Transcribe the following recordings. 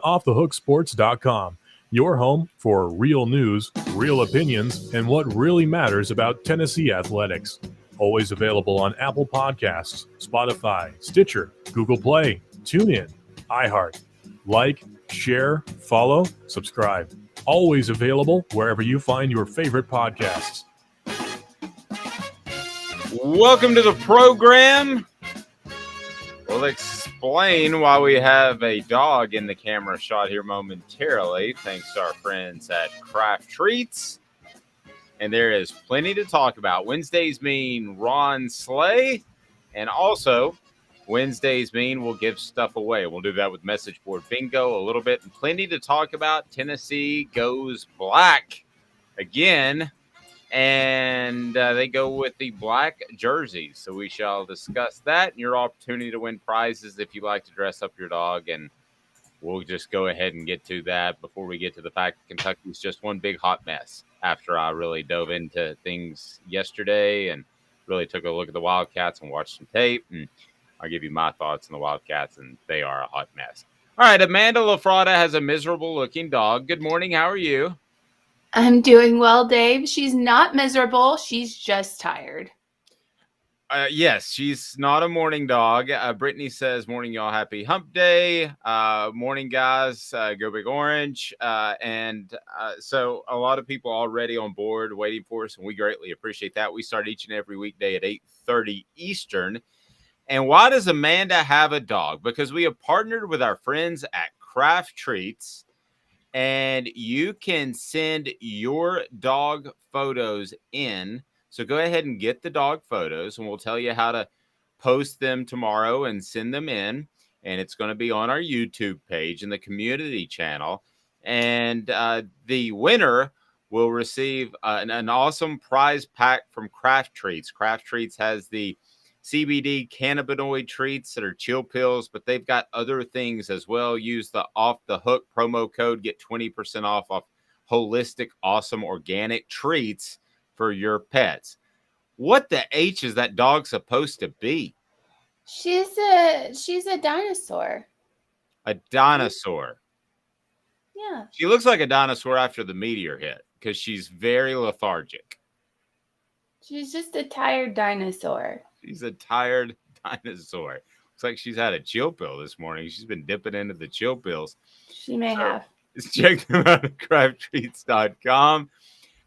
offthehooksports.com, your home for real news, real opinions, and what really matters about Tennessee athletics. Always available on Apple Podcasts, Spotify, Stitcher, Google Play, TuneIn, iHeart. Like, share, follow, subscribe. Always available wherever you find your favorite podcasts. Welcome to the program. We'll explain why we have a dog in the camera shot here momentarily, thanks to our friends at Craft Treats. And there is plenty to talk about. Wednesdays mean Ron Slay, and also Wednesdays mean we'll give stuff away. We'll do that with message board bingo a little bit, and plenty to talk about. Tennessee goes black again. And they go with the black jerseys. So we shall discuss that and your opportunity to win prizes if you like to dress up your dog. And we'll just go ahead and get to that before we get to the fact that Kentucky's just one big hot mess after I really dove into things yesterday and really took a look at the Wildcats and watched some tape. And I'll give you my thoughts on the Wildcats, and they are a hot mess. All right, Amanda LaFratta has a miserable-looking dog. Good morning. How are you? I'm doing well, Dave. She's not miserable. She's just tired. Yes, she's not a morning dog. Brittany says, morning, y'all. Happy hump day. Morning, guys. Go Big Orange. So a lot of people already on board waiting for us, and we greatly appreciate that. We start each and every weekday at 8:30 Eastern. And why does Amanda have a dog? Because we have partnered with our friends at Craft Treats. And you can send your dog photos in. So go ahead and get the dog photos, and we'll tell you how to post them tomorrow and send them in. And it's going to be on our YouTube page and the community channel. And the winner will receive an awesome prize pack from Craft Treats. Craft Treats has the CBD cannabinoid treats that are chill pills, but they've got other things as well. Use the Off the Hook promo code, get 20% off holistic, awesome, organic treats for your pets. What the H is that dog supposed to be? She's a dinosaur. A dinosaur. Yeah. She looks like a dinosaur after the meteor hit because she's very lethargic. She's just a tired dinosaur. She's a tired dinosaur. Looks like she's had a chill pill this morning. She's been dipping into the chill pills. She may have. Just check them out at crafttreats.com.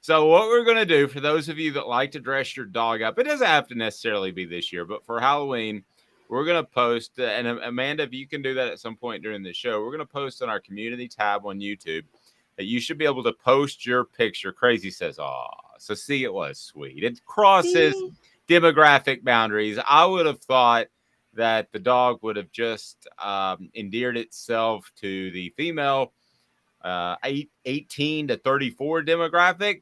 So what we're going to do, for those of you that like to dress your dog up, it doesn't have to necessarily be this year, but for Halloween, we're going to post, and Amanda, if you can do that at some point during the show, we're going to post on our community tab on YouTube that you should be able to post your picture. Crazy says, "Aw." So see, it was sweet. It crosses demographic boundaries. I would have thought that the dog would have just endeared itself to the female 18 to 34 demographic.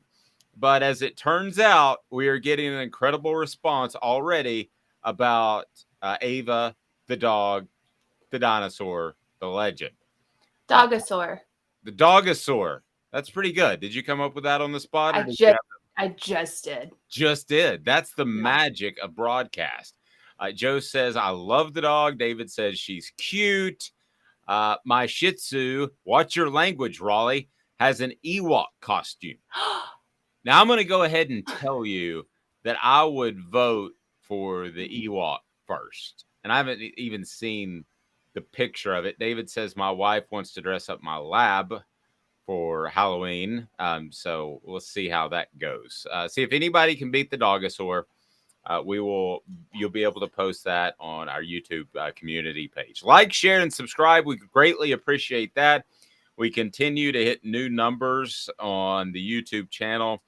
But as it turns out, we are getting an incredible response already about Ava, the dog, the dinosaur, the legend. Dogosaur. The Dogosaur. That's pretty good. Did you come up with that on the spot? I just did. Just did. That's the magic of broadcast. Joe says, I love the dog. David says she's cute. My Shih Tzu, watch your language, Raleigh, has an Ewok costume. Now, I'm going to go ahead and tell you that I would vote for the Ewok first. And I haven't even seen the picture of it. David says my wife wants to dress up my lab for Halloween. So let's see how that goes. See if anybody can beat the Dogosaur. You'll be able to post that on our YouTube community page. Like, share, and subscribe. We greatly appreciate that. We continue to hit new numbers on the YouTube channel,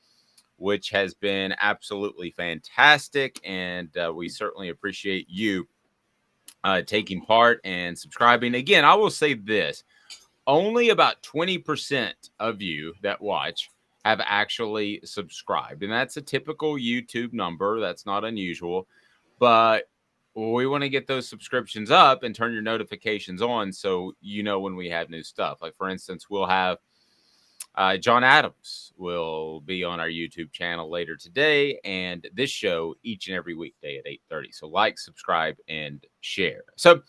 which has been absolutely fantastic. And we certainly appreciate you taking part and subscribing. Again, I will say this. Only about 20% of you that watch have actually subscribed. And that's a typical YouTube number. That's not unusual. But we want to get those subscriptions up and turn your notifications on so you know when we have new stuff. Like, for instance, we'll have John Adams will be on our YouTube channel later today, and this show each and every weekday at 8:30. So like, subscribe, and share. So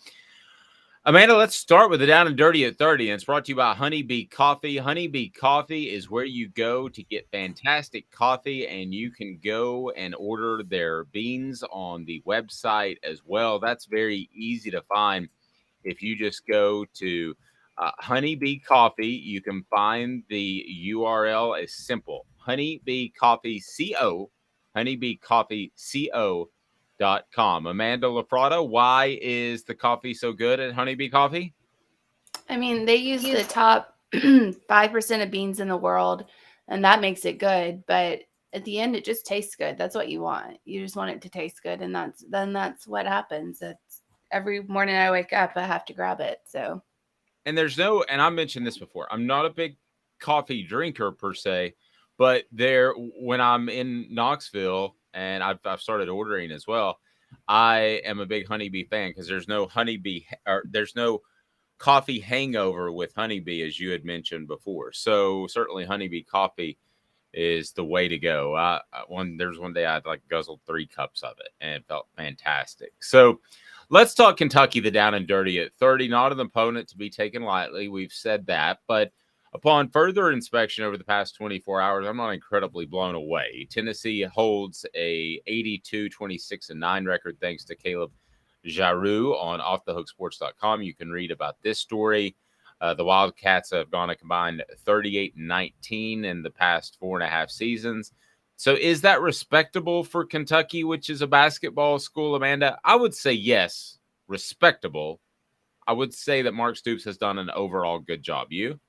Amanda, let's start with the Down and Dirty at 30. And it's brought to you by Honeybee Coffee. Honeybee Coffee is where you go to get fantastic coffee, and you can go and order their beans on the website as well. That's very easy to find. If you just go to Honeybee Coffee, you can find the URL is simple. Honeybee Coffee Co. honeybeecoffeeco.com. Amanda LaFratta, why is the coffee so good at Honeybee Coffee? I mean, they use the top 5% of beans in the world, and that makes it good. But at the end, it just tastes good. That's what you want. You just want it to taste good, and that's what happens. It's every morning I wake up, I have to grab it. So, and there's no, and I mentioned this before, I'm not a big coffee drinker per se, but when I'm in Knoxville and I've started ordering as well, I am a big Honeybee fan because there's no coffee hangover with Honeybee, as you had mentioned before. So certainly Honeybee coffee is the way to go. There's one day I'd guzzled 3 cups of it and it felt fantastic. So let's talk Kentucky, the Down and Dirty at 30. Not an opponent to be taken lightly. We've said that, but upon further inspection over the past 24 hours, I'm not incredibly blown away. Tennessee holds a 82-26-9 record thanks to Caleb Jaru on offthehooksports.com. You can read about this story. The Wildcats have gone a combined 38-19 in the past 4.5 seasons. So is that respectable for Kentucky, which is a basketball school, Amanda? I would say yes, respectable. I would say that Mark Stoops has done an overall good job. You?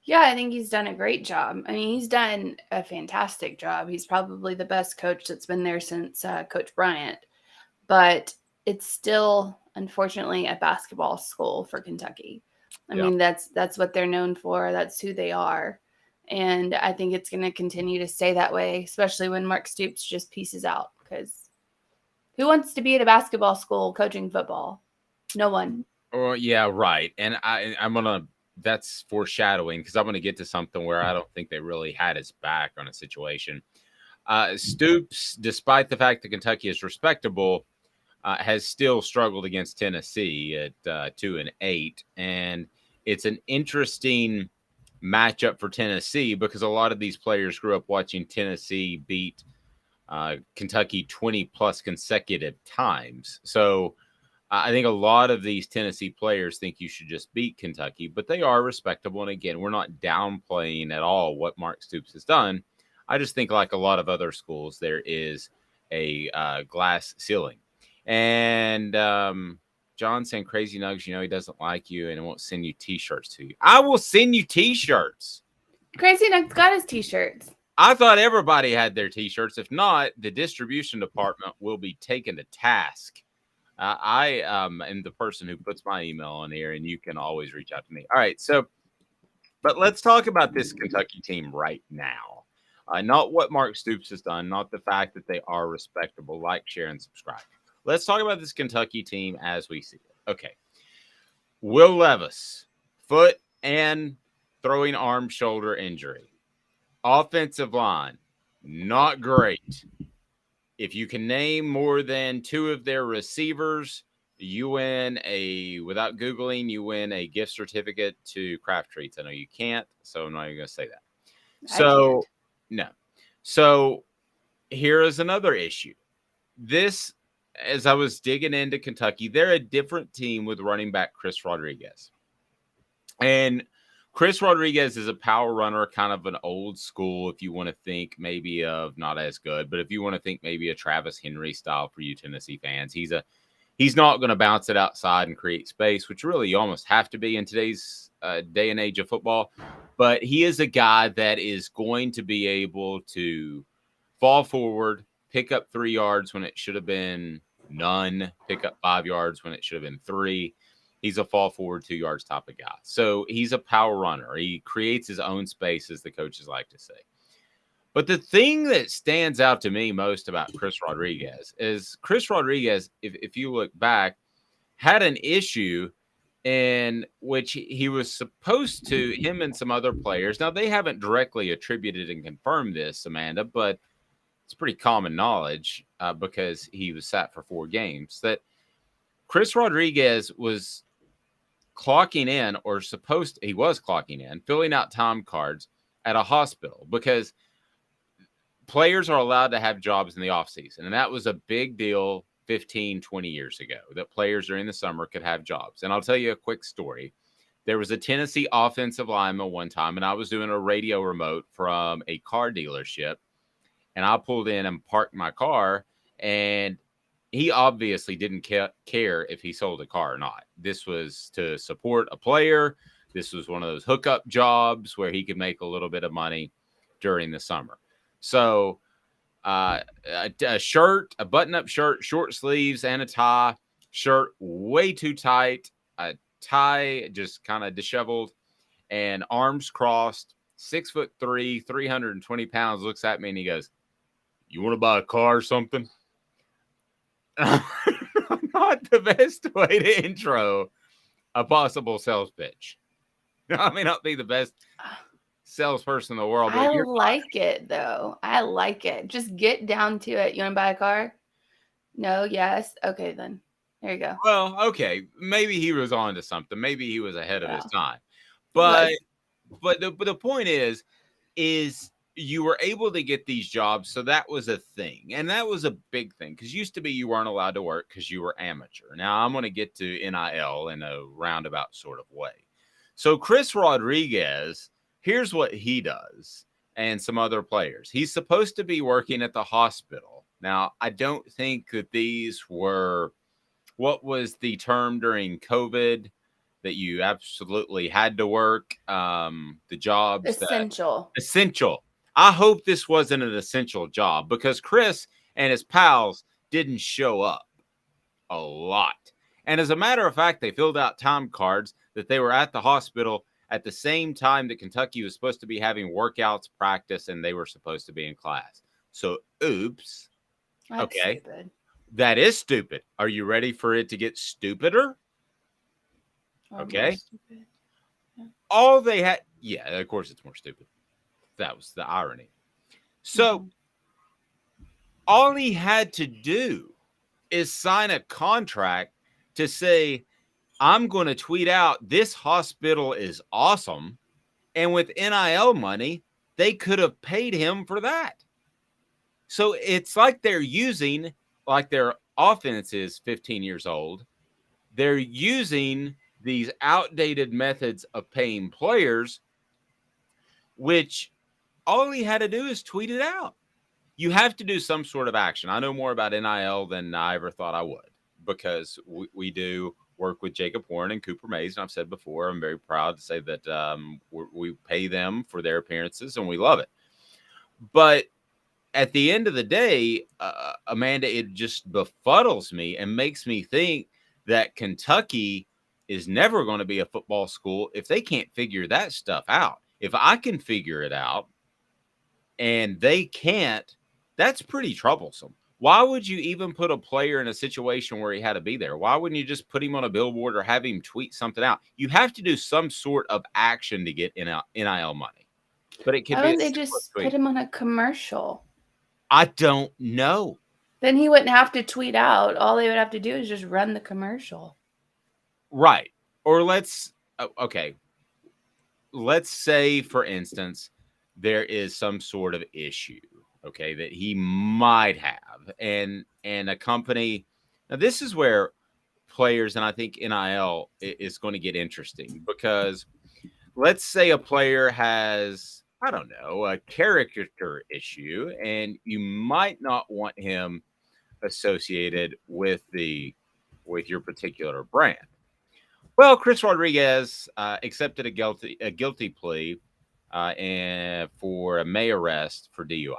Yeah, I think he's done a great job. I mean, he's done a fantastic job. He's probably the best coach that's been there since Coach Bryant. But it's still, unfortunately, a basketball school for Kentucky. I mean, that's what they're known for. That's who they are. And I think it's going to continue to stay that way, especially when Mark Stoops just pieces out. Because who wants to be at a basketball school coaching football? No one. Oh, yeah, right. And I'm going to, that's foreshadowing because I'm going to get to something where I don't think they really had his back on a situation. Stoops, despite the fact that Kentucky is respectable, has still struggled against Tennessee at 2-8. And it's an interesting matchup for Tennessee because a lot of these players grew up watching Tennessee beat Kentucky 20 plus consecutive times. So I think a lot of these Tennessee players think you should just beat Kentucky, but they are respectable. And again, we're not downplaying at all what Mark Stoops has done. I just think like a lot of other schools, there is a glass ceiling. And John saying Crazy Nugs, he doesn't like you and won't send you T-shirts to you. I will send you T-shirts. Crazy Nugs got his T-shirts. I thought everybody had their T-shirts. If not, the distribution department will be taken to task. I am the person who puts my email on here, and you can always reach out to me. All right, but let's talk about this Kentucky team right now. Not what Mark Stoops has done, not the fact that they are respectable. Like, share, and subscribe. Let's talk about this Kentucky team as we see it. Okay. Will Levis, foot and throwing arm shoulder injury. Offensive line, not great. If you can name more than 2 of their receivers, you win without Googling, you win a gift certificate to Craft Treats. I know you can't, so I'm not even going to say that. So, no. So, here is another issue. As I was digging into Kentucky, they're a different team with running back Chris Rodriguez. And Chris Rodriguez is a power runner, kind of an old school, if you want to think maybe of not as good, but if you want to think maybe a Travis Henry style for you Tennessee fans, he's not going to bounce it outside and create space, which really you almost have to be in today's day and age of football. But he is a guy that is going to be able to fall forward, pick up 3 yards when it should have been none, pick up 5 yards when it should have been 3. He's a fall forward 2 yards type of guy. So he's a power runner. He creates his own space, as the coaches like to say. But the thing that stands out to me most about Chris Rodriguez is Chris Rodriguez, if you look back, had an issue in which he was supposed to, him and some other players. Now, they haven't directly attributed and confirmed this, Amanda, but it's pretty common knowledge because he was sat for 4 games, that Chris Rodriguez was clocking in, or he was clocking in, filling out time cards at a hospital, because players are allowed to have jobs in the offseason. And that was a big deal 15, 20 years ago, that players during the summer could have jobs. And I'll tell you a quick story. There was a Tennessee offensive lineman one time, and I was doing a radio remote from a car dealership, and I pulled in and parked my car, and he obviously didn't care if he sold a car or not. This was to support a player. This was one of those hookup jobs where he could make a little bit of money during the summer. So a shirt, a button-up shirt, short sleeves, and a tie. Shirt way too tight. A tie just kind of disheveled, and arms crossed. 6'3", 320 pounds. Looks at me and he goes, "You want to buy a car or something?" Not the best way to intro a possible sales pitch. I may not be the best salesperson in the world, but I like it though. I like it. Just get down to it. You want to buy a car? No, yes. Okay, then. There you go. Well, okay. Maybe he was on to something. Maybe he was ahead of his time. But the point is you were able to get these jobs, so that was a thing. And that was a big thing, because used to be you weren't allowed to work because you were amateur. Now, I'm going to get to NIL in a roundabout sort of way. So Chris Rodriguez, here's what he does, and some other players. He's supposed to be working at the hospital. Now, I don't think that these were, what was the term during COVID that you absolutely had to work? The jobs. Essential. Essential. I hope this wasn't an essential job, because Chris and his pals didn't show up a lot. And as a matter of fact, they filled out time cards that they were at the hospital at the same time that Kentucky was supposed to be having workouts, practice, and they were supposed to be in class. So, oops. That's okay. Stupid. That is stupid. Are you ready for it to get stupider? Okay. Stupid. Yeah. All they had, yeah, of course it's more stupid. That was the irony. So all he had to do is sign a contract to say, I'm going to tweet out, this hospital is awesome. And with NIL money, they could have paid him for that. So it's like they're using, like their offense is 15 years old. They're using these outdated methods of paying players, which all he had to do is tweet it out. You have to do some sort of action. I know more about NIL than I ever thought I would, because we do work with Jacob Warren and Cooper Mays. And I've said before, I'm very proud to say that we pay them for their appearances, and we love it. But at the end of the day, Amanda, it just befuddles me and makes me think that Kentucky is never going to be a football school if they can't figure that stuff out. If I can figure it out and they can't, that's pretty troublesome. Why would you even put a player in a situation where he had to be there? Why wouldn't you just put him on a billboard or have him tweet something out? You have to do some sort of action to get NIL money. But it could Why be. wouldn't they just put him on a commercial? I don't know. Then he wouldn't have to tweet out. All they would have to do is just run the commercial. Right. Or let's say, for instance, there is some sort of issue, okay, that he might have. And a company, now this is where players, and I think NIL is going to get interesting, because let's say a player has, I don't know, a character issue, and you might not want him associated with your particular brand. Well, Chris Rodriguez accepted a guilty plea and for a May arrest for DUI.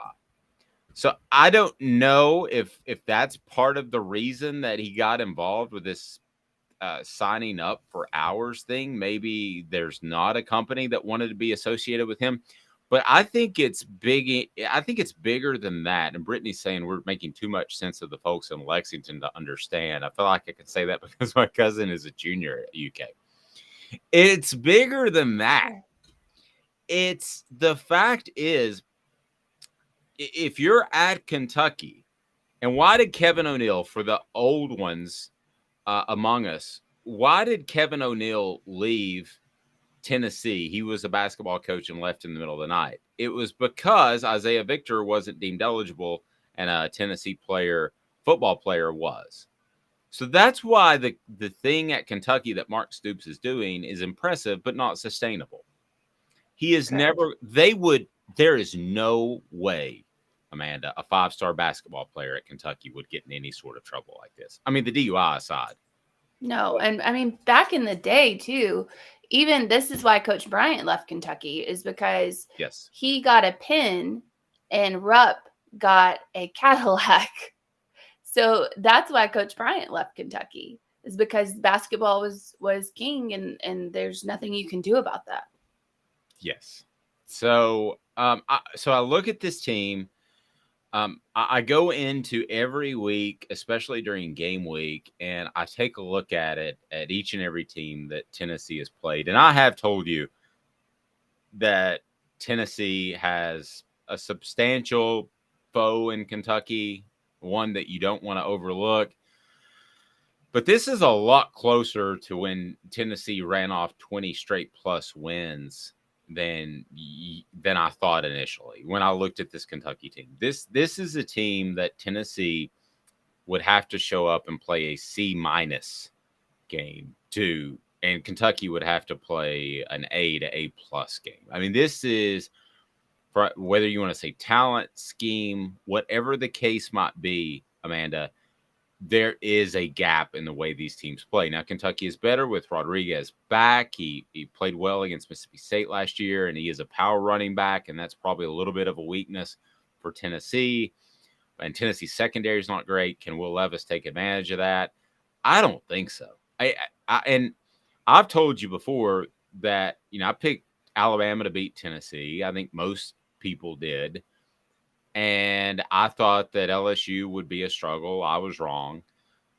So I don't know if that's part of the reason that he got involved with this signing up for hours thing. Maybe there's not a company that wanted to be associated with him. But I think it's big. I think it's bigger than that. And Brittany's saying we're making too much sense of the folks in Lexington to understand. I feel like I can say that because my cousin is a junior at UK. It's bigger than that. It's the fact is, if you're at Kentucky, and why did Kevin O'Neill, for the old ones among us, why did Kevin O'Neal leave Tennessee? He was a basketball coach and left in the middle of the night. It was because Isaiah Victor wasn't deemed eligible and a Tennessee football player was. So that's why the thing at Kentucky that Mark Stoops is doing is impressive, but not sustainable. He is never, there is no way, Amanda, a 5-star basketball player at Kentucky would get in any sort of trouble like this. I mean, the DUI aside. No. And I mean, back in the day too, even this is why Coach Bryant left Kentucky, is because he got a pin and Rupp got a Cadillac. So that's why Coach Bryant left Kentucky, is because basketball was king, and there's nothing you can do about that. Yes. So I look at this team. I go into every week, especially during game week, and I take a look at each and every team that Tennessee has played. And I have told you that Tennessee has a substantial foe in Kentucky, one that you don't want to overlook. But this is a lot closer to when Tennessee ran off 20 straight plus wins than I thought initially when I looked at this Kentucky team. This is a team that Tennessee would have to show up and play a C- game to, and Kentucky would have to play an A to A+ game. I mean, this is, for whether you want to say talent, scheme, whatever the case might be, Amanda, there is a gap in the way these teams play. Now, Kentucky is better with Rodriguez back. He played well against Mississippi State last year, and he is a power running back, and that's probably a little bit of a weakness for Tennessee. And Tennessee's secondary is not great. Can Will Levis take advantage of that? I don't think so. And I've told you before that, I picked Alabama to beat Tennessee. I think most people did. And I thought that LSU would be a struggle. I was wrong.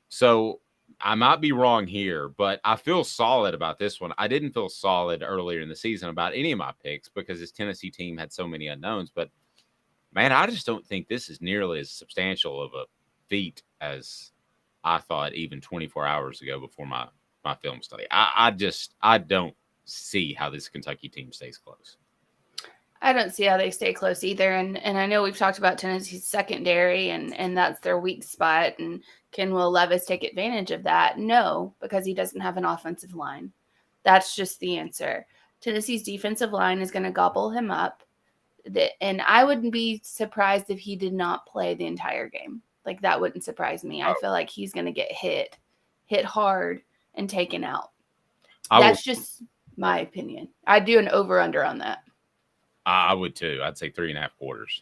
So I might be wrong here, but I feel solid about this one. I didn't feel solid earlier in the season about any of my picks because this Tennessee team had so many unknowns. But, man, I just don't think this is nearly as substantial of a feat as I thought even 24 hours ago before my film study. I don't see how this Kentucky team stays close. I don't see how they stay close either. And I know we've talked about Tennessee's secondary and that's their weak spot. And can Will Levis take advantage of that? No, because he doesn't have an offensive line. That's just the answer. Tennessee's defensive line is going to gobble him up. And I wouldn't be surprised if he did not play the entire game. Like, that wouldn't surprise me. I feel like he's going to get hit hard and taken out. That's just my opinion. I'd do an over-under on that. I would too. I'd say 3.5 quarters.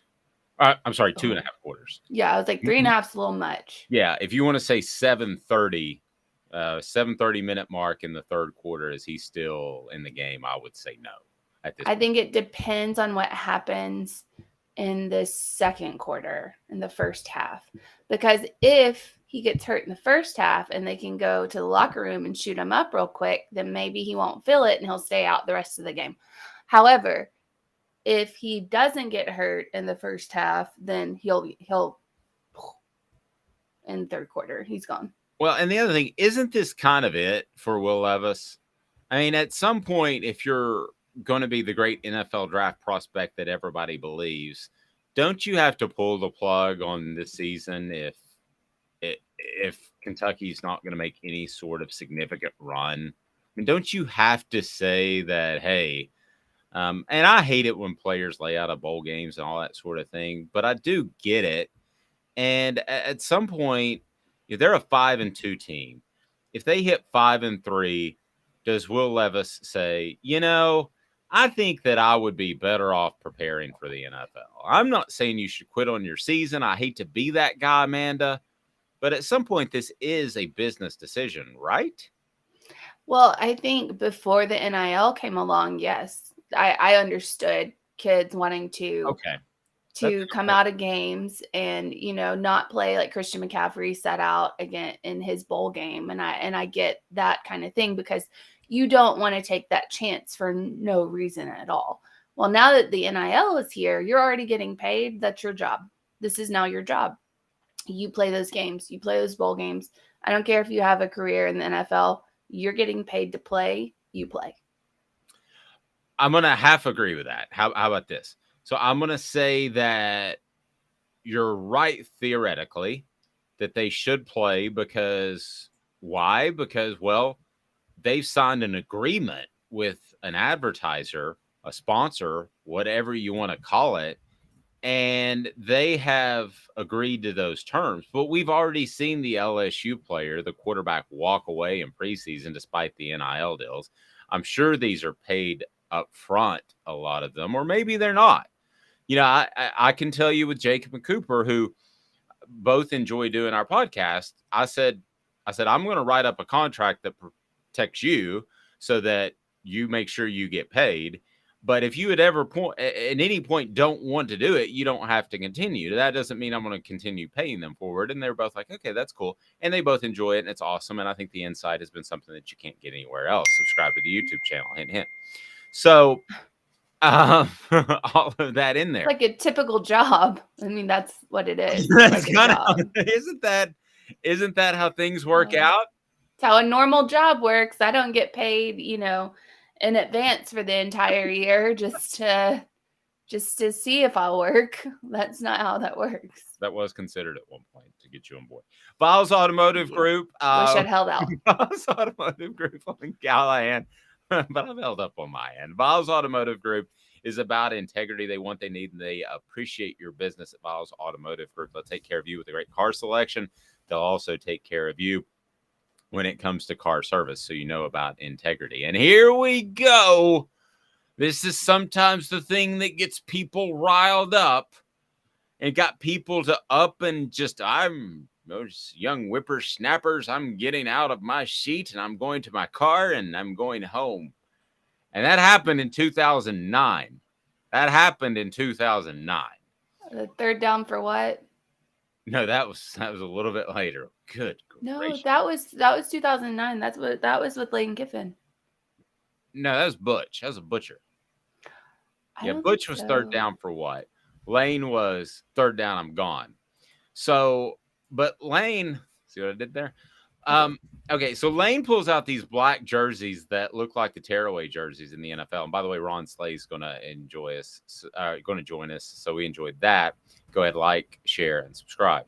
I'm sorry, 2.5 quarters. Yeah, I was like 3.5's a little much. Yeah, if you want to say 7:30 minute mark in the third quarter, is he still in the game? I would say no. I think it depends on what happens in the second quarter, in the first half. Because if he gets hurt in the first half and they can go to the locker room and shoot him up real quick, then maybe he won't feel it and he'll stay out the rest of the game. However, if he doesn't get hurt in the first half, then he'll in the third quarter, he's gone. Well, and the other thing, isn't this kind of it for Will Levis? I mean, at some point, if you're going to be the great NFL draft prospect that everybody believes, don't you have to pull the plug on this season if Kentucky's not going to make any sort of significant run? I mean, don't you have to say that, hey, and I hate it when players lay out of bowl games and all that sort of thing, but I do get it. And at some point, if they're a 5-2 team, if they hit 5-3, does Will Levis say, I think that I would be better off preparing for the NFL? I'm not saying you should quit on your season. I hate to be that guy, Amanda, but at some point, this is a business decision, right? Well, I think before the NIL came along, yes. I understood kids wanting to come out of games and, not play like Christian McCaffrey set out again in his bowl game. And I get that kind of thing because you don't want to take that chance for no reason at all. Well, now that the NIL is here, you're already getting paid. That's your job. This is now your job. You play those games. You play those bowl games. I don't care if you have a career in the NFL. You're getting paid to play, you play. I'm going to half agree with that. How about this? So I'm going to say that you're right theoretically that they should play because why? Because, well, they've signed an agreement with an advertiser, a sponsor, whatever you want to call it, and they have agreed to those terms. But we've already seen the LSU player, the quarterback, walk away in preseason despite the NIL deals. I'm sure these are paid up front, a lot of them, or maybe they're not. I can tell you with Jacob and Cooper, who both enjoy doing our podcast, I said, I'm going to write up a contract that protects you so that you make sure you get paid. But if you at any point don't want to do it, you don't have to continue. That doesn't mean I'm going to continue paying them forward. And they're both like, okay, that's cool. And they both enjoy it. And it's awesome. And I think the insight has been something that you can't get anywhere else. Subscribe to the YouTube channel. Hint, hint. So all of that in there. Like a typical job. I mean, that's what it is. That's like kind of, isn't that how things work out? It's how a normal job works. I don't get paid, in advance for the entire year just to see if I'll work. That's not how that works. That was considered at one point to get you on board. Vols Automotive Group. Wish I'd held out. Vols Automotive Group on Callahan, but I've held up on my end. Vols Automotive Group is about integrity. They want, they need, and they appreciate your business at Vols Automotive Group. They'll take care of you with a great car selection. They'll also take care of you when it comes to car service, so you know about integrity. And here we go. This is sometimes the thing that gets people riled up and got people to up and just, I'm those young whippersnappers. I'm getting out of my seat and I'm going to my car and I'm going home. And that happened in 2009. The third down for what? No, that was a little bit later. Good gracious. that was 2009. That was with Lane Kiffin. No, that was Butch. That was a Butcher. Yeah, Butch was third down for what? Lane was third down, I'm gone. So, but Lane, see what I did there? Okay, so Lane pulls out these black jerseys that look like the tearaway jerseys in the NFL. And by the way, Ron Slay's going to join us. So we enjoyed that. Go ahead, like, share, and subscribe.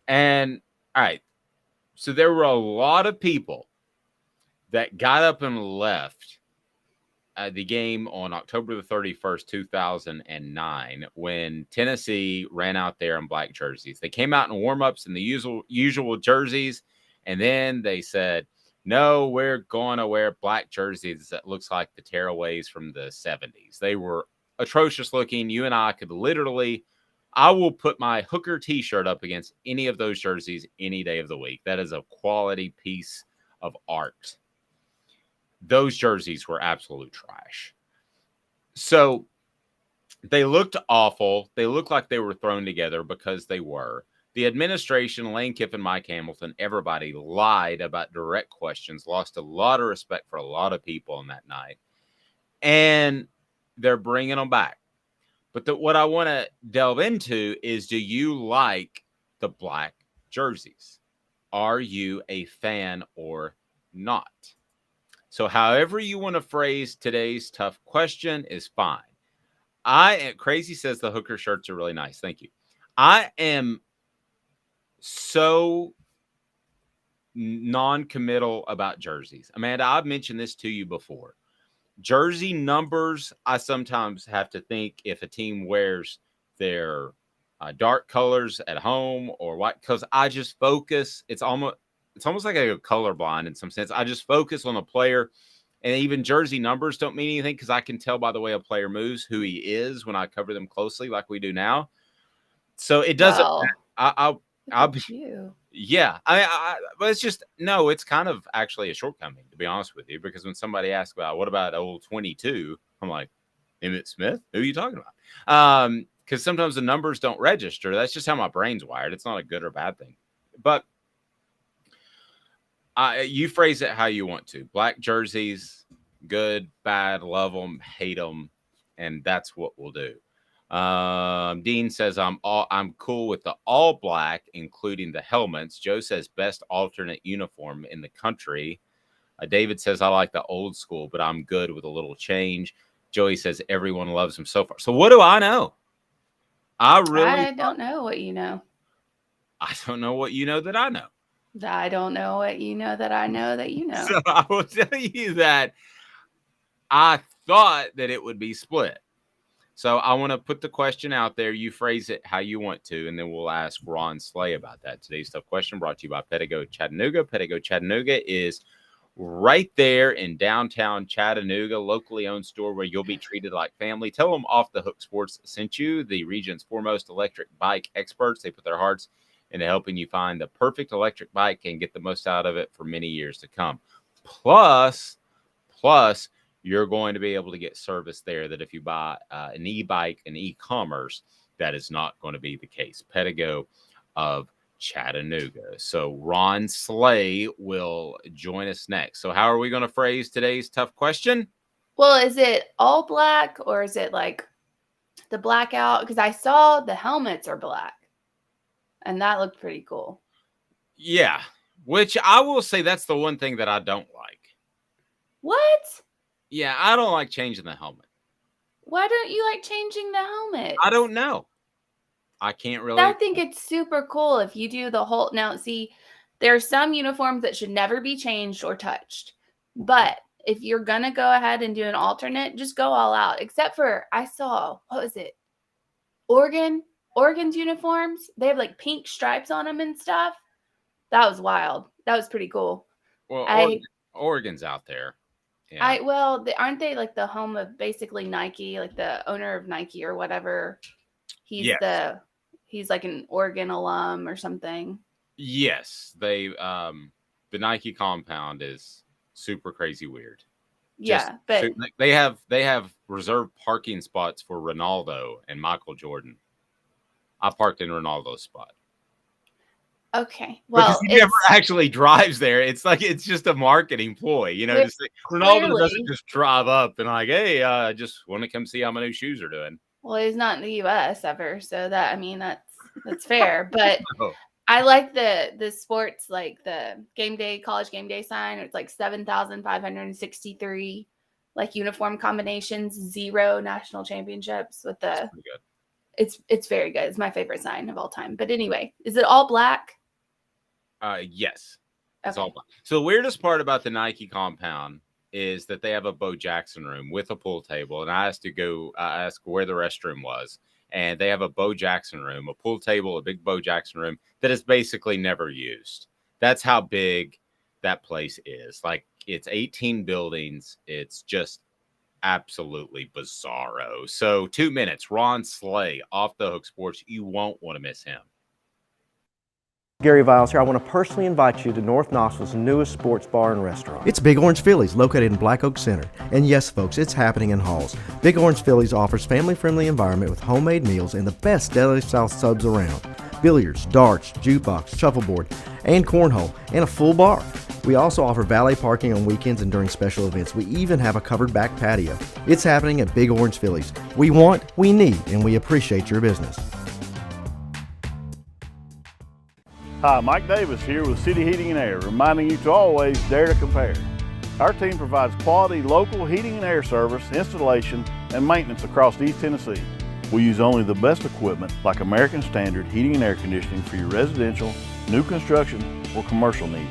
And all right, so there were a lot of people that got up and left the game on October the 31st, 2009, when Tennessee ran out there in black jerseys. They came out in warm-ups in the usual jerseys, and then they said, no, we're going to wear black jerseys that looks like the tearaways from the 70s. They were atrocious looking. You and I could literally, I will put my Hooker t-shirt up against any of those jerseys any day of the week. That is a quality piece of art. Those jerseys were absolute trash. So they looked awful. They looked like they were thrown together because they were. The administration, Lane Kiffin, Mike Hamilton, everybody lied about direct questions, lost a lot of respect for a lot of people on that night. And they're bringing them back. But what I want to delve into is, do you like the black jerseys? Are you a fan or not? So however you want to phrase today's tough question is fine. Crazy says the Hooker shirts are really nice. Thank you. I am so non-committal about jerseys. Amanda, I've mentioned this to you before. Jersey numbers, I sometimes have to think if a team wears their dark colors at home or white, because I just focus. It's almost like I go colorblind in some sense. I just focus on a player, and even jersey numbers don't mean anything because I can tell by the way a player moves who he is when I cover them closely like we do now. So it doesn't. Wow. I'll be. Yeah. But it's just, no, it's kind of actually a shortcoming, to be honest with you, because when somebody asks about what about old 22, I'm like, Emmitt Smith? Who are you talking about? Because sometimes the numbers don't register. That's just how my brain's wired. It's not a good or bad thing. But you phrase it how you want to. Black jerseys, good, bad, love them, hate them, and that's what we'll do. Dean says I'm cool with the all black, including the helmets. Joe says best alternate uniform in the country. David says, I like the old school, but I'm good with a little change. Joey says, everyone loves him so far. So what do I know? I don't know what you know. I don't know what you know that I know. I don't know what you know that I know that you know. So I will tell you that I thought that it would be split. So I want to put the question out there. You phrase it how you want to, and then we'll ask Ron Slay about that. Today's tough question brought to you by Pedigo Chattanooga. Pedigo Chattanooga is right there in downtown Chattanooga, locally owned store where you'll be treated like family. Tell them Off the Hook Sports sent you, the region's foremost electric bike experts. They put their hearts into helping you find the perfect electric bike and get the most out of it for many years to come. Plus, you're going to be able to get service there that if you buy an e-bike and e-commerce, that is not going to be the case. Pedigo of Chattanooga. So Ron Slay will join us next. So how are we going to phrase today's tough question? Well, is it all black or is it like the blackout? Because I saw the helmets are black and that looked pretty cool. Yeah, which I will say that's the one thing that I don't like. What? Yeah, I don't like changing the helmet. Why don't you like changing the helmet? I don't know. I can't really. I think it's super cool if you do the whole. Now, see, there are some uniforms that should never be changed or touched. But if you're going to go ahead and do an alternate, just go all out. Except for, I saw, what was it? Oregon's uniforms. They have like pink stripes on them and stuff. That was wild. That was pretty cool. Well, Oregon's out there. Yeah. Aren't they like the home of basically Nike, like the owner of Nike or whatever? He's like an Oregon alum or something. Yes, the Nike compound is super crazy weird. Yeah, but they have reserved parking spots for Ronaldo and Michael Jordan. I parked in Ronaldo's spot. Okay, well, because he never actually drives there. It's like it's just a marketing ploy, just like, Ronaldo doesn't just drive up and like, hey, I just want to come see how my new shoes are doing. Well, he's not in the U.S. ever, so that's fair. But I like the sports, like the college game day sign. It's like 7,563 like uniform combinations, 0 national championships with the. It's very good. It's my favorite sign of all time. But anyway, is it all black? Yes, it's all black. So the weirdest part about the Nike compound is that they have a Bo Jackson room with a pool table, and I asked where the restroom was, and they have a Bo Jackson room, a pool table, a big Bo Jackson room that is basically never used. That's how big that place is. Like it's 18 buildings. It's just absolutely bizarro. So 2 minutes, Ron Slay, Off the Hook Sports. You won't want to miss him. Gary Viles here. I want to personally invite you to North Knoxville's newest sports bar and restaurant. It's Big Orange Phillies, located in Black Oak Center. And yes, folks, it's happening in Halls. Big Orange Phillies offers family-friendly environment with homemade meals and the best deli-style subs around. Billiards, darts, jukebox, shuffleboard, and cornhole, and a full bar. We also offer valet parking on weekends and during special events. We even have a covered back patio. It's happening at Big Orange Phillies. We want, we need, and we appreciate your business. Hi, Mike Davis here with City Heating and Air, reminding you to always dare to compare. Our team provides quality local heating and air service, installation, and maintenance across East Tennessee. We use only the best equipment like American Standard heating and air conditioning for your residential, new construction, or commercial needs.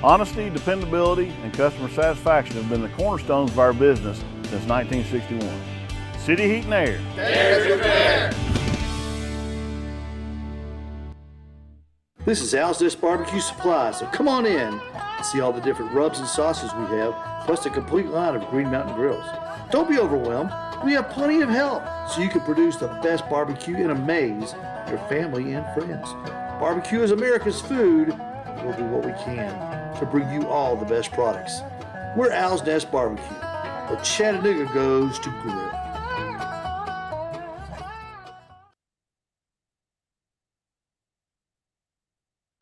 Honesty, dependability, and customer satisfaction have been the cornerstones of our business since 1961. City Heat and Air. Dare to compare. This is Al's Nest Barbecue Supply, so come on in and see all the different rubs and sauces we have, plus a complete line of Green Mountain grills. Don't be overwhelmed. We have plenty of help so you can produce the best barbecue and amaze your family and friends. Barbecue is America's food. We'll do what we can to bring you all the best products. We're Al's Nest Barbecue, where Chattanooga goes to grill.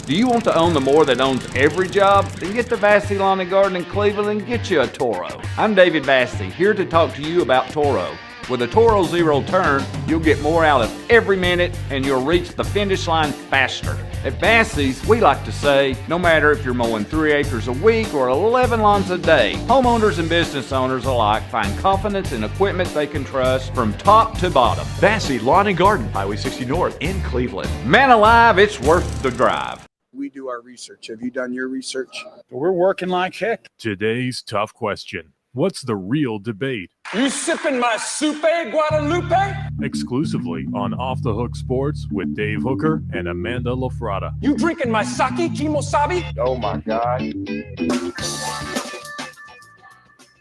Do you want to own the more that owns every job? Then get to Vassey Lawn and Garden in Cleveland and get you a Toro. I'm David Vassey, here to talk to you about Toro. With a Toro Zero Turn, you'll get more out of every minute and you'll reach the finish line faster. At Bassey's, we like to say, no matter if you're mowing 3 acres a week or 11 lawns a day, homeowners and business owners alike find confidence in equipment they can trust from top to bottom. Bassey Lawn and Garden, Highway 60 North in Cleveland. Man alive, it's worth the drive. We do our research. Have you done your research? We're working like heck. Today's tough question. What's the real debate? You sipping my Soupe Guadalupe? Exclusively on Off the Hook Sports with Dave Hooker and Amanda LaFratta. You drinking my sake kimosabi? Oh my God.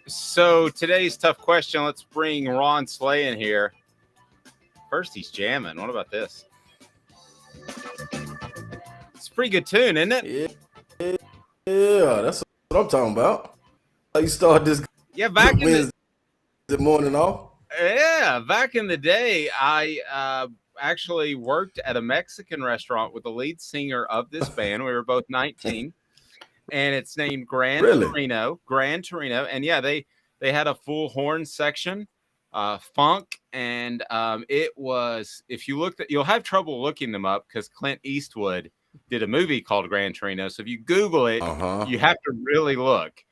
So today's tough question. Let's bring Ron Slay in here. First, he's jamming. What about this? It's a pretty good tune, isn't it? Yeah, that's what I'm talking about. How you start this? Yeah, back in the morning off. Yeah, back in the day, I actually worked at a Mexican restaurant with the lead singer of this band. We were both 19, and it's named Gran Torino. And yeah, they had a full horn section, funk, and it was, if you looked at, you'll have trouble looking them up because Clint Eastwood did a movie called Gran Torino. So if you Google it, you have to really look.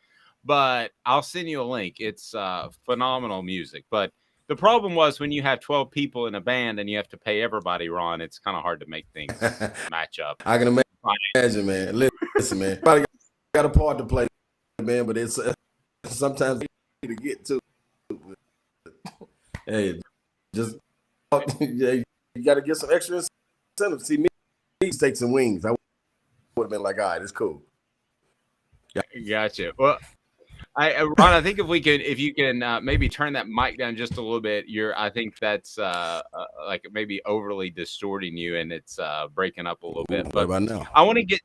But I'll send you a link. It's phenomenal music. But the problem was when you have 12 people in a band and you have to pay everybody, Ron, it's kind of hard to make things match up. I can imagine, man. Listen, man. Probably got a part to play, man, but it's sometimes to get to. Hey, just you got to get some extra incentive. See, me take some wings. I would have been like, all right, it's cool. Gotcha. Well, Ron, I think if you can maybe turn that mic down just a little bit, I think that's like maybe overly distorting you, and it's breaking up a little bit. But what about now? I want to get.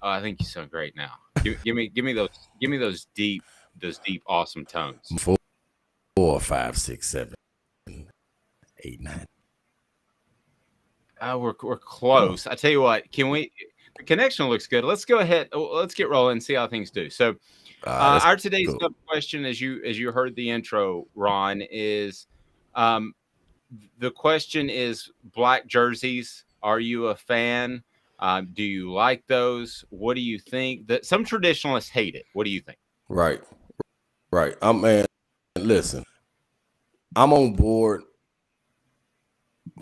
Oh, I think you sound great now. Give me those deep, awesome tones. 4, 5, 6, 7, 8, 9. We're close. I tell you what, can we? The connection looks good. Let's go ahead. Let's get rolling and see how things do. So, our today's tough question, as you heard the intro, Ron, is the question is black jerseys. Are you a fan? Do you like those? What do you think? That some traditionalists hate it. What do you think? Right. Man, listen, I'm on board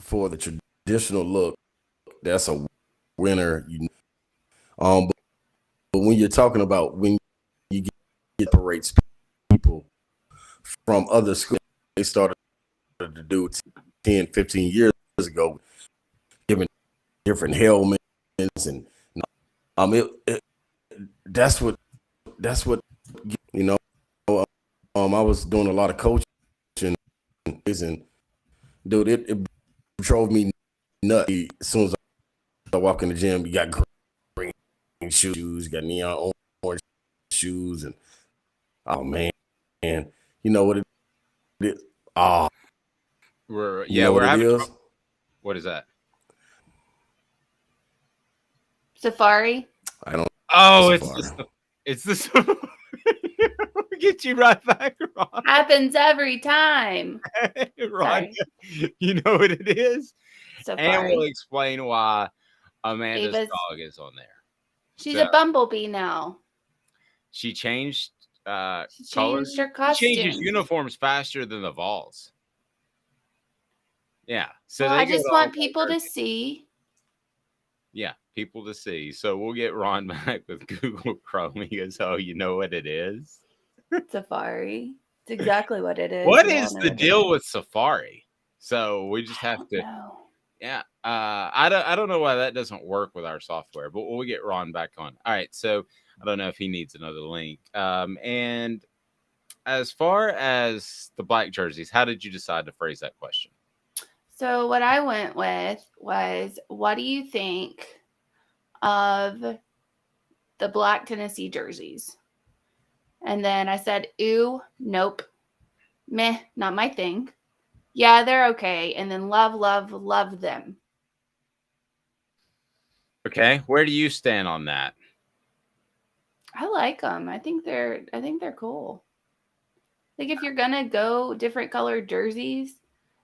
for the traditional look. That's a winner. But when you're talking about when you get separates people from other schools, they started to do 10, 15 years ago, giving different helmets and that's what I was doing a lot of coaching, and dude, it drove me nuts. As soon as I walk in the gym, you got green shoes, you got neon orange shoes, and oh man, and you know what it is? We're having trouble. What is that? Safari. I don't. Oh, Safari. it's the. Get you right back, Ron. Happens every time. Ron, you know what it is? Safari. And we'll explain why Amanda's dog is on there. She's a bumblebee now. She changed colors. Her costume. She changes uniforms faster than the Vols. Yeah. So I just want people to see. Yeah, people to see. So we'll get Ron back with Google Chrome. He goes, "Oh, you know what it is? Safari. It's exactly what it is. What is the deal with Safari?" So we just have to. Know. Yeah. I don't know why that doesn't work with our software, but we'll get Ron back on. All right. So I don't know if he needs another link. And as far as the black jerseys, how did you decide to phrase that question? So what I went with was, what do you think of the black Tennessee jerseys? And then I said, ooh, nope, meh, not my thing. Yeah, they're okay. And then love them. Okay. Where do you stand on that? I like them. I think they're cool. Like if you're going to go different colored jerseys,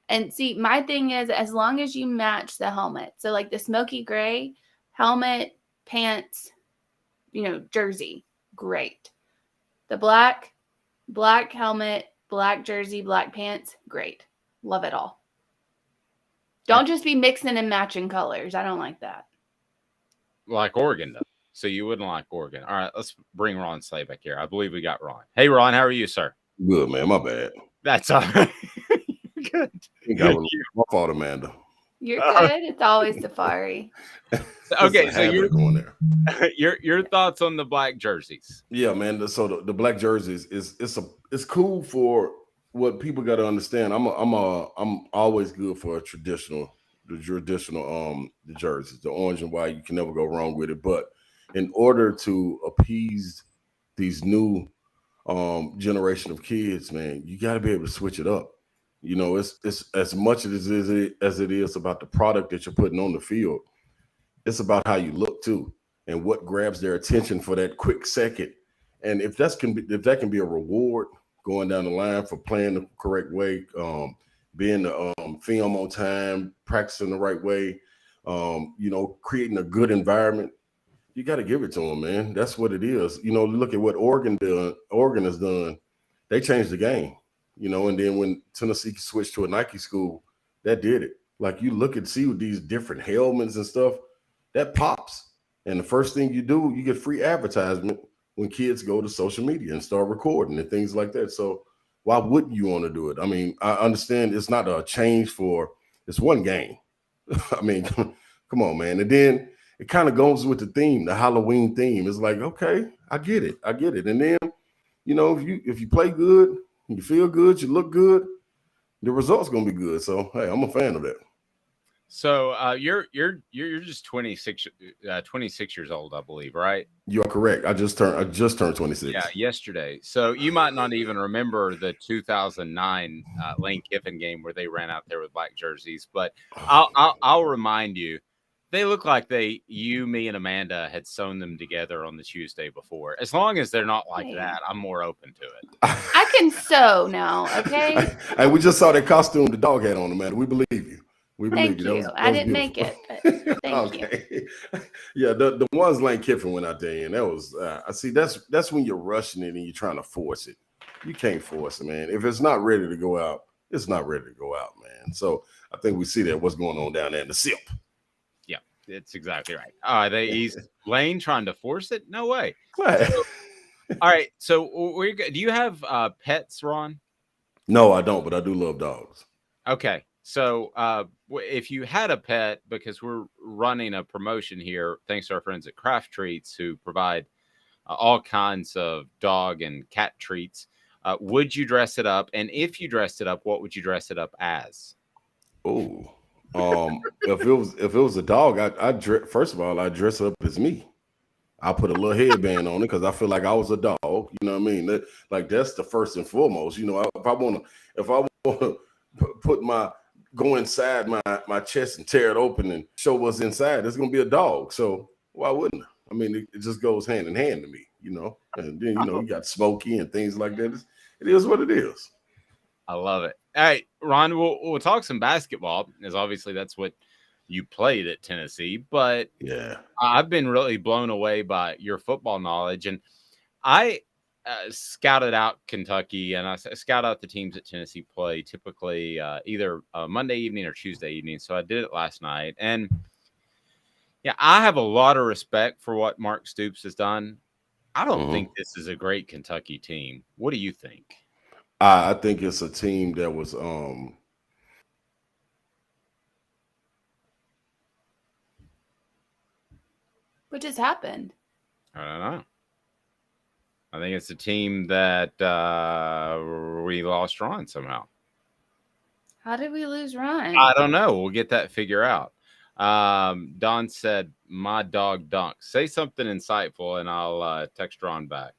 and see, my thing is, as long as you match the helmet. So like the smoky gray helmet, pants, jersey, great. The black helmet, black jersey, black pants, great. Love it all. Don't just be mixing and matching colors. I don't like that. Like Oregon does. So you wouldn't like Oregon. All right, let's bring Ron Slay back here. I believe we got Ron. Hey, Ron, how are you, sir? Good, man. My bad. That's all right. Good. My fault, Amanda. You're good. It's always Safari. Okay, so your thoughts on the black jerseys? Yeah, man. So the black jerseys it's cool for what people got to understand. I'm always good for the traditional the jerseys, the orange and white. You can never go wrong with it. But in order to appease these new generation of kids, man, you got to be able to switch it up. It's as much as it is about the product that you're putting on the field. It's about how you look too, and what grabs their attention for that quick second. And if that can be a reward going down the line for playing the correct way, being the film on time, practicing the right way, creating a good environment, you got to give it to them, man. That's what it is. Look at what Oregon has done. They changed the game. And then when Tennessee switched to a Nike school, that did it. Like you look and see with these different helmets and stuff, that pops. And the first thing you do, you get free advertisement when kids go to social media and start recording and things like that. So why wouldn't you want to do it? I mean, I understand it's not a change it's one game. I mean, come on, man. And then it kind of goes with the theme, the Halloween theme. It's like, okay, I get it. And then, if you play good, you feel good, you look good, the results gonna be good. So hey, I'm a fan of that. So you're just 26 years old, I believe, right? You are correct. I just turned 26. Yeah, yesterday. So you might not even remember the 2009 Lane Kiffin game where they ran out there with black jerseys, but I'll remind you. They look like you, me, and Amanda had sewn them together on the Tuesday before. As long as they're not like that, I'm more open to it. I can sew now, okay? Hey, we just saw that costume the dog had on, Amanda. We believe you. Thank you. That I didn't make it, but thank you. Yeah, the ones Lane Kiffin went out there, and that was I see that's when you're rushing it and you're trying to force it. You can't force it, man. If it's not ready to go out, it's not ready to go out, man. So I think we see that what's going on down there in the SIP. It's exactly right. He's Lane trying to force it? No way. So, all right. So do you have pets, Ron? No, I don't, but I do love dogs. Okay. So if you had a pet, because we're running a promotion here, thanks to our friends at Craft Treats who provide all kinds of dog and cat treats, would you dress it up? And if you dressed it up, what would you dress it up as? Oh. If it was a dog, first of all, I'd dress up as me. I put a little headband on it because I feel like I was a dog. You know what I mean? That's the first and foremost. If I want to go inside my chest and tear it open and show what's inside, it's gonna be a dog. So why wouldn't I? I mean, it just goes hand in hand to me. And then you got Smokey and things like that. It is what it is. I love it. All right, Ron, we'll talk some basketball, as obviously that's what you played at Tennessee. But yeah, I've been really blown away by your football knowledge. And I scouted out Kentucky, and I scout out the teams that Tennessee play, typically either Monday evening or Tuesday evening. So I did it last night. And, yeah, I have a lot of respect for what Mark Stoops has done. I don't think this is a great Kentucky team. What do you think? I think it's a team that was What just happened? I don't know. I think it's a team that we lost Ron somehow. How did we lose Ron? I don't know. We'll get that figure out. Don said, "My dog dunks." Say something insightful, and I'll text Ron back.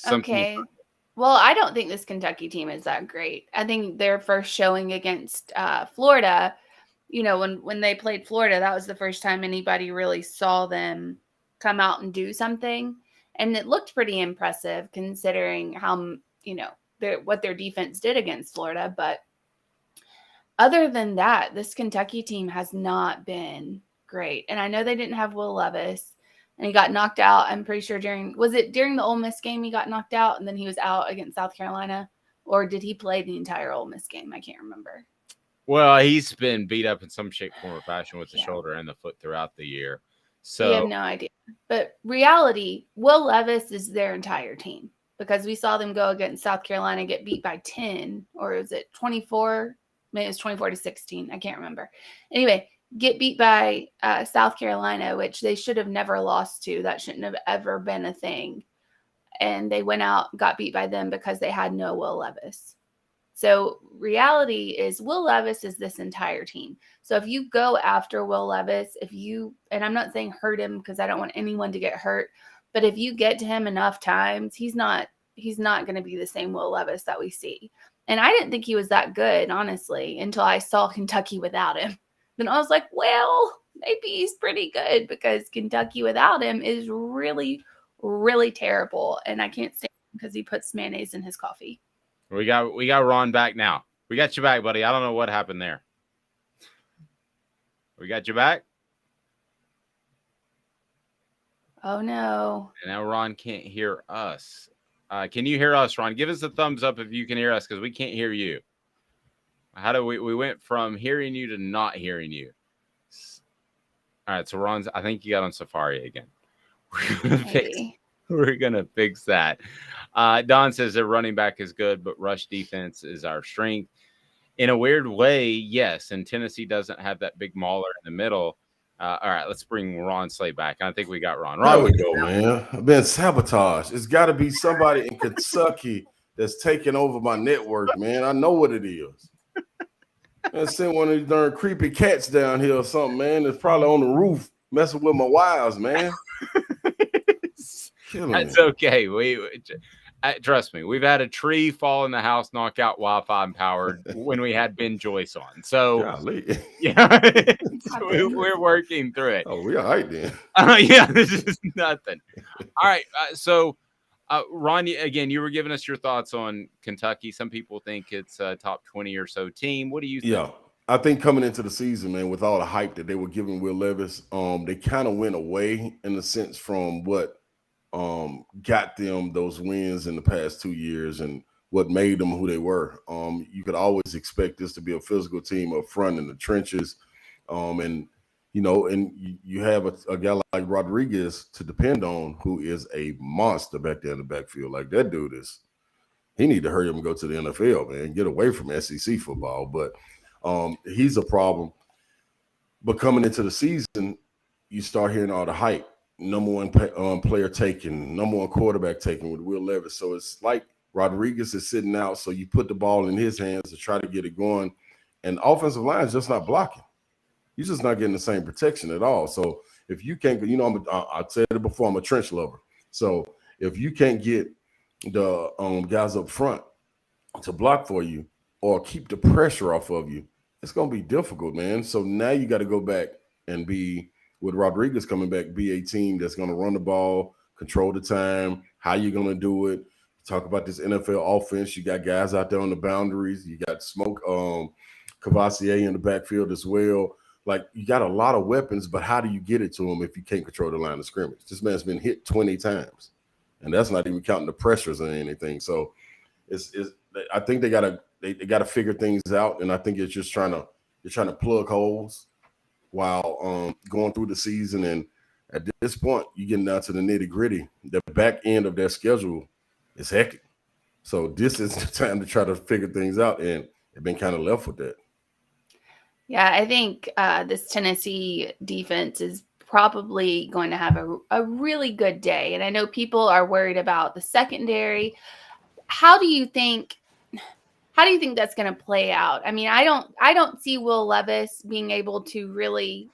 Okay. Well, I don't think this Kentucky team is that great. I think their first showing against Florida, when they played Florida, that was the first time anybody really saw them come out and do something. And it looked pretty impressive considering how, what their defense did against Florida. But other than that, this Kentucky team has not been great. And I know they didn't have Will Levis, and he got knocked out. I'm pretty sure during the Ole Miss game he got knocked out, and then he was out against South Carolina? Or did he play the entire Ole Miss game? I can't remember. Well, he's been beat up in some shape, form, or fashion with the shoulder and the foot throughout the year. So we have no idea. But reality, Will Levis is their entire team, because we saw them go against South Carolina, get beat by 10, or is it 24? Maybe it was 24-16. I can't remember. Anyway, get beat by South Carolina, which they should have never lost to. That shouldn't have ever been a thing. And they went out, got beat by them because they had no Will Levis. So reality is Will Levis is this entire team. So if you go after Will Levis, and I'm not saying hurt him because I don't want anyone to get hurt, but if you get to him enough times, he's not going to be the same Will Levis that we see. And I didn't think he was that good, honestly, until I saw Kentucky without him. Then I was like, well, maybe he's pretty good, because Kentucky without him is really, really terrible. And I can't stand him because he puts mayonnaise in his coffee. we got Ron back now. We got you back, buddy. I don't know what happened there. We got you back. Oh, no. And now Ron can't hear us. Can you hear us, Ron? Give us a thumbs up if you can hear us, because we can't hear you. How do we went from hearing you to not hearing you? All right, so Ron's, I think you got on Safari again. We're gonna fix that. Don says their running back is good, but rush defense is our strength. In a weird way, yes. And Tennessee doesn't have that big mauler in the middle. All right, let's bring Ron Slay back. I think we got Ron. There we go, man. I've been sabotaged. It's got to be somebody in Kentucky that's taking over my network, man. I know what it is. I sent one of these darn creepy cats down here or something, man. It's probably on the roof messing with my wires, man. That's okay. Trust me, we've had a tree fall in the house, knock out Wi-Fi and powered when we had Ben Joyce on. So, yeah, we're working through it. Oh, we all right then. Yeah, this is nothing. All right. So, Ron, again, you were giving us your thoughts on Kentucky. Some people think it's a top 20 or so team. What do you think? Yeah, I think coming into the season, man, with all the hype that they were giving Will Levis, they kind of went away in the sense from what got them those wins in the past 2 years and what made them who they were. You could always expect this to be a physical team up front in the trenches. And you have a guy like Rodriguez to depend on, who is a monster back there in the backfield. Like, that dude he need to hurry up and go to the NFL, man, get away from SEC football. But he's a problem. But coming into the season, you start hearing all the hype. Number one player taken, number one quarterback taken with Will Levis. So it's like Rodriguez is sitting out, so you put the ball in his hands to try to get it going. And the offensive line is just not blocking. You're just not getting the same protection at all. So if you can't, I said it before, I'm a trench lover. So if you can't get the guys up front to block for you or keep the pressure off of you, it's going to be difficult, man. So now you got to go back and be, with Rodriguez coming back, be a team that's going to run the ball, control the time, how you're going to do it. Talk about this NFL offense. You got guys out there on the boundaries. You got Smoke Cavassier in the backfield as well. Like, you got a lot of weapons, but how do you get it to him if you can't control the line of scrimmage? This man's been hit 20 times, and that's not even counting the pressures or anything. So I think they gotta figure things out, and I think it's just trying to plug holes while going through the season. And at this point, you're getting down to the nitty-gritty. The back end of their schedule is hectic. So this is the time to try to figure things out, and they've been kind of left with that. Yeah, I think this Tennessee defense is probably going to have a really good day. And I know people are worried about the secondary. How do you think that's going to play out? I mean, I don't see Will Levis being able to really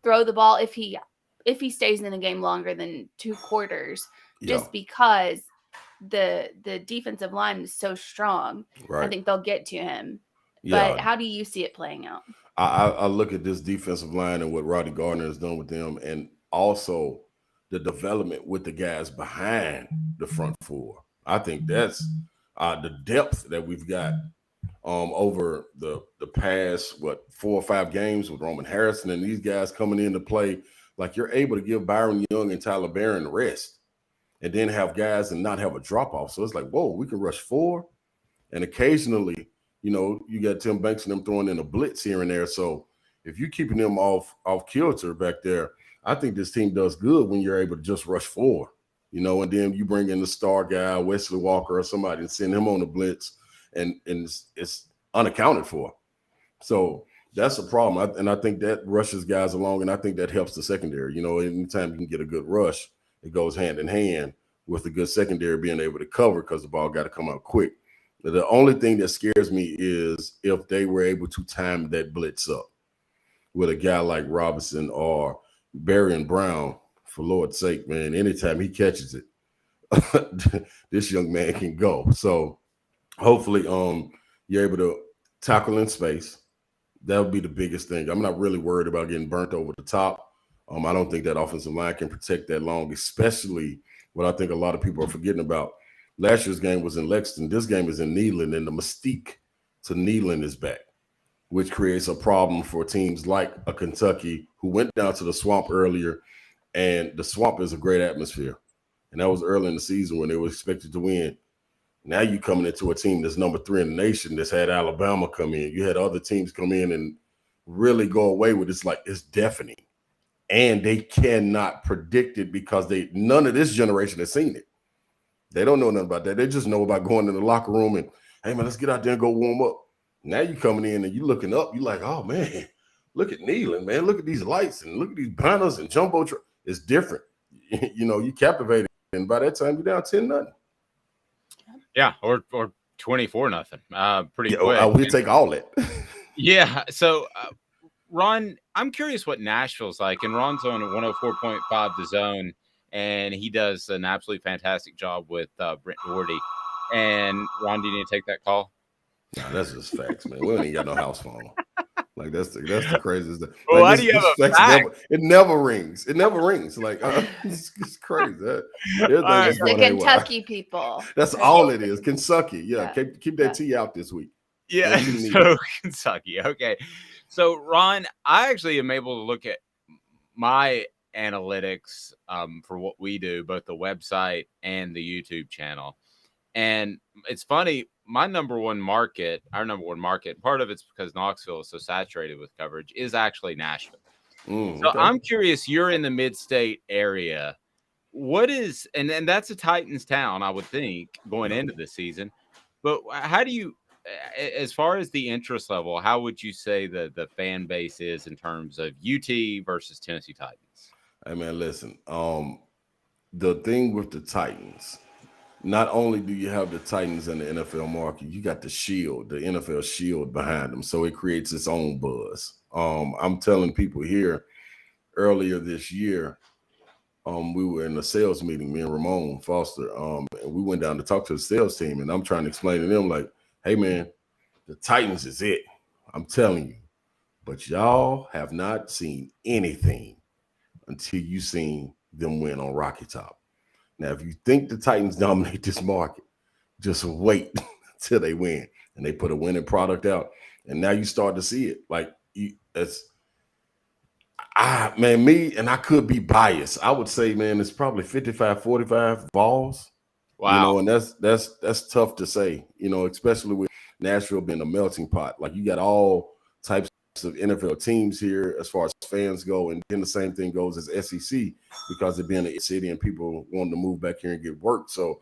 throw the ball if he stays in the game longer than 2 quarters, just because the defensive line is so strong. Right. I think they'll get to him. But how do you see it playing out? I look at this defensive line and what Roddy Gardner has done with them, and also the development with the guys behind the front four. I think that's the depth that we've got over the past 4 or 5 games with Roman Harrison and these guys coming in to play. Like, you're able to give Byron Young and Tyler Barron rest and then have guys and not have a drop-off. So it's like, whoa, we can rush 4. And occasionally, you got Tim Banks and them throwing in a blitz here and there. So if you're keeping them off kilter back there, I think this team does good when you're able to just rush 4, and then you bring in the star guy, Wesley Walker or somebody, and send him on the blitz, and it's unaccounted for. So that's a problem. And I think that rushes guys along, and I think that helps the secondary. Anytime you can get a good rush, it goes hand in hand with the good secondary being able to cover because the ball got to come out quick. The only thing that scares me is if they were able to time that blitz up with a guy like Robinson or Barry and Brown. For Lord's sake, man, anytime he catches it, this young man can go. So hopefully you're able to tackle in space. That would be the biggest thing. I'm not really worried about getting burnt over the top. I don't think that offensive line can protect that long, especially what I think a lot of people are forgetting about. Last year's game was in Lexington. This game is in Neyland, and the mystique to Neyland is back, which creates a problem for teams like a Kentucky who went down to the Swamp earlier, and the Swamp is a great atmosphere. And that was early in the season when they were expected to win. Now you're coming into a team that's number 3 in the nation that's had Alabama come in. You had other teams come in and really go away with it. It's like it's deafening. And they cannot predict it because none of this generation has seen it. They don't know nothing about that. They just know about going in the locker room and, hey, man, let's get out there and go warm up. Now you coming in and you looking up. You're like, oh, man, look at Neyland, man. Look at these lights and look at these banners and jumbo. It's different. You captivated. And by that time, you're down 10-0. Yeah, or 24-0. Pretty quick. We take all that. Yeah. So, Ron, I'm curious what Nashville's like. And Ron's on 104.5 The Zone. And he does an absolutely fantastic job with Brent Doherty. And Ron, do you need to take that call? Nah, that's just facts, man. We don't even got no house phone. Like that's the craziest thing. Well, why do you have a fact? It never rings. It never rings. Like it's crazy. The Kentucky people. That's all it is. Kentucky. Yeah. Keep that tea out this week. Yeah. So Kentucky. Okay. So Ron, I actually am able to look at my analytics for what we do, both the website and the YouTube channel. And it's funny, our number one market, part of it's because Knoxville is so saturated with coverage, is actually Nashville. So I'm curious, you're in the mid-state area. What is, and that's a Titans town, I would think, going into the season. But how do you, as far as the interest level, how would you say the fan base is in terms of UT versus Tennessee Titans? Hey, man, listen, the thing with the Titans, not only do you have the Titans in the NFL market, you got the shield, the NFL shield behind them. So it creates its own buzz. I'm telling people here earlier this year, we were in a sales meeting, me and Ramon Foster, and we went down to talk to the sales team, and I'm trying to explain to them, like, hey, man, the Titans is it. I'm telling you. But y'all have not seen anything until you seen them win on Rocky Top. Now, if you think the Titans dominate this market, just wait till they win. And they put a winning product out. And now you start to see it. Like, me, and I could be biased. I would say, man, it's probably 55-45 Vols. Wow. And that's tough to say, especially with Nashville being a melting pot. Like, you got all types of NFL teams here as far as fans go, and then the same thing goes as SEC because it being a city and people wanting to move back here and get work. So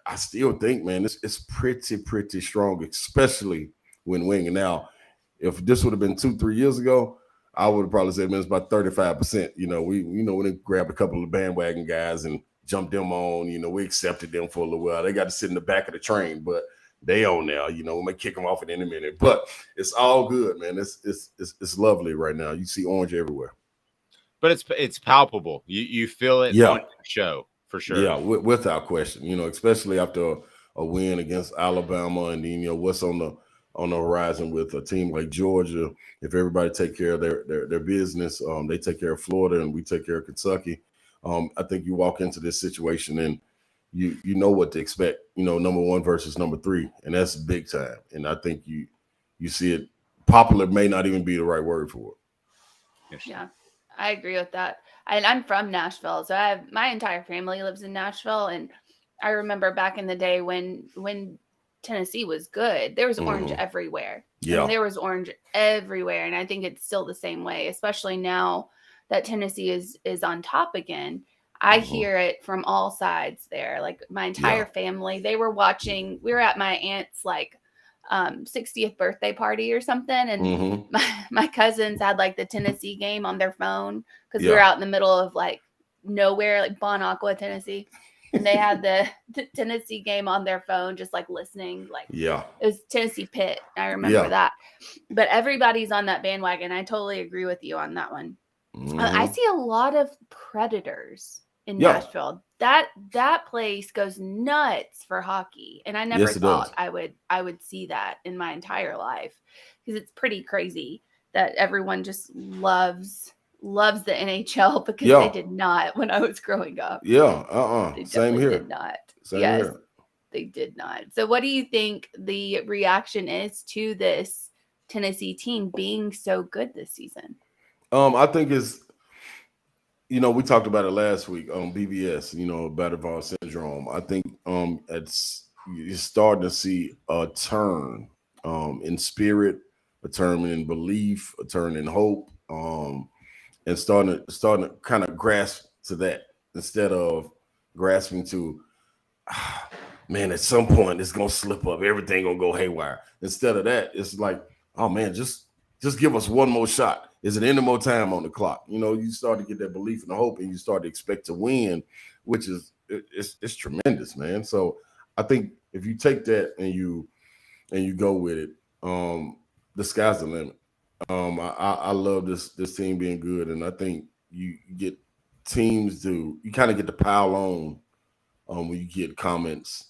I still think, man, it's pretty strong, especially when winning. Now, if this would have been 2-3 years ago, I would have probably said, man, it's about 35%. We didn't grab a couple of bandwagon guys and jump them on. We accepted them for a little while. They got to sit in the back of the train, but they on now, we may kick them off at any minute, but it's all good, man. It's lovely right now. You see orange everywhere, but it's palpable. You feel it on the show for sure. Yeah, without question. Especially after a win against Alabama, and then what's on the horizon with a team like Georgia. If everybody take care of their business, they take care of Florida, and we take care of Kentucky. I think you walk into this situation and you know what to expect, number 1 versus number 3, and that's big time. And I think you see it. Popular may not even be the right word for it. Yeah, I agree with that. And I'm from Nashville, so my entire family lives in Nashville, and I remember back in the day when Tennessee was good, there was orange everywhere. Yeah, I mean, there was orange everywhere, and I think it's still the same way, especially now that Tennessee is on top again. I hear it from all sides there. Like my entire family, they were watching. We were at my aunt's 60th birthday party or something, and my cousins had like the Tennessee game on their phone because we were out in the middle of like nowhere, like Bon Aqua, Tennessee, and they had the Tennessee game on their phone, just like listening. Like it was Tennessee Pitt. I remember that. But everybody's on that bandwagon. I totally agree with you on that one. I see a lot of Predators in Nashville. That place goes nuts for hockey, and I never thought I would see that in my entire life, because it's pretty crazy that everyone just loves the NHL, because they did not when I was growing up. They Same here. Did not. Same here. They did not. So what do you think the reaction is to this Tennessee team being so good this season? I think it's, we talked about it last week on BVS, battle Vols syndrome. I think you're starting to see a turn in spirit, a turn in belief, a turn in hope, and starting to kind of grasp to that, instead of grasping to, man, at some point it's gonna slip up, everything gonna go haywire. Instead of that, it's like, oh man, just give us one more shot. Is it any more time on the clock? You start to get that belief and hope, and you start to expect to win, which is it's tremendous, man. So I think if you take that and you go with it, the sky's the limit. I love this team being good, and I think you get teams you kind of get to pile on when you get comments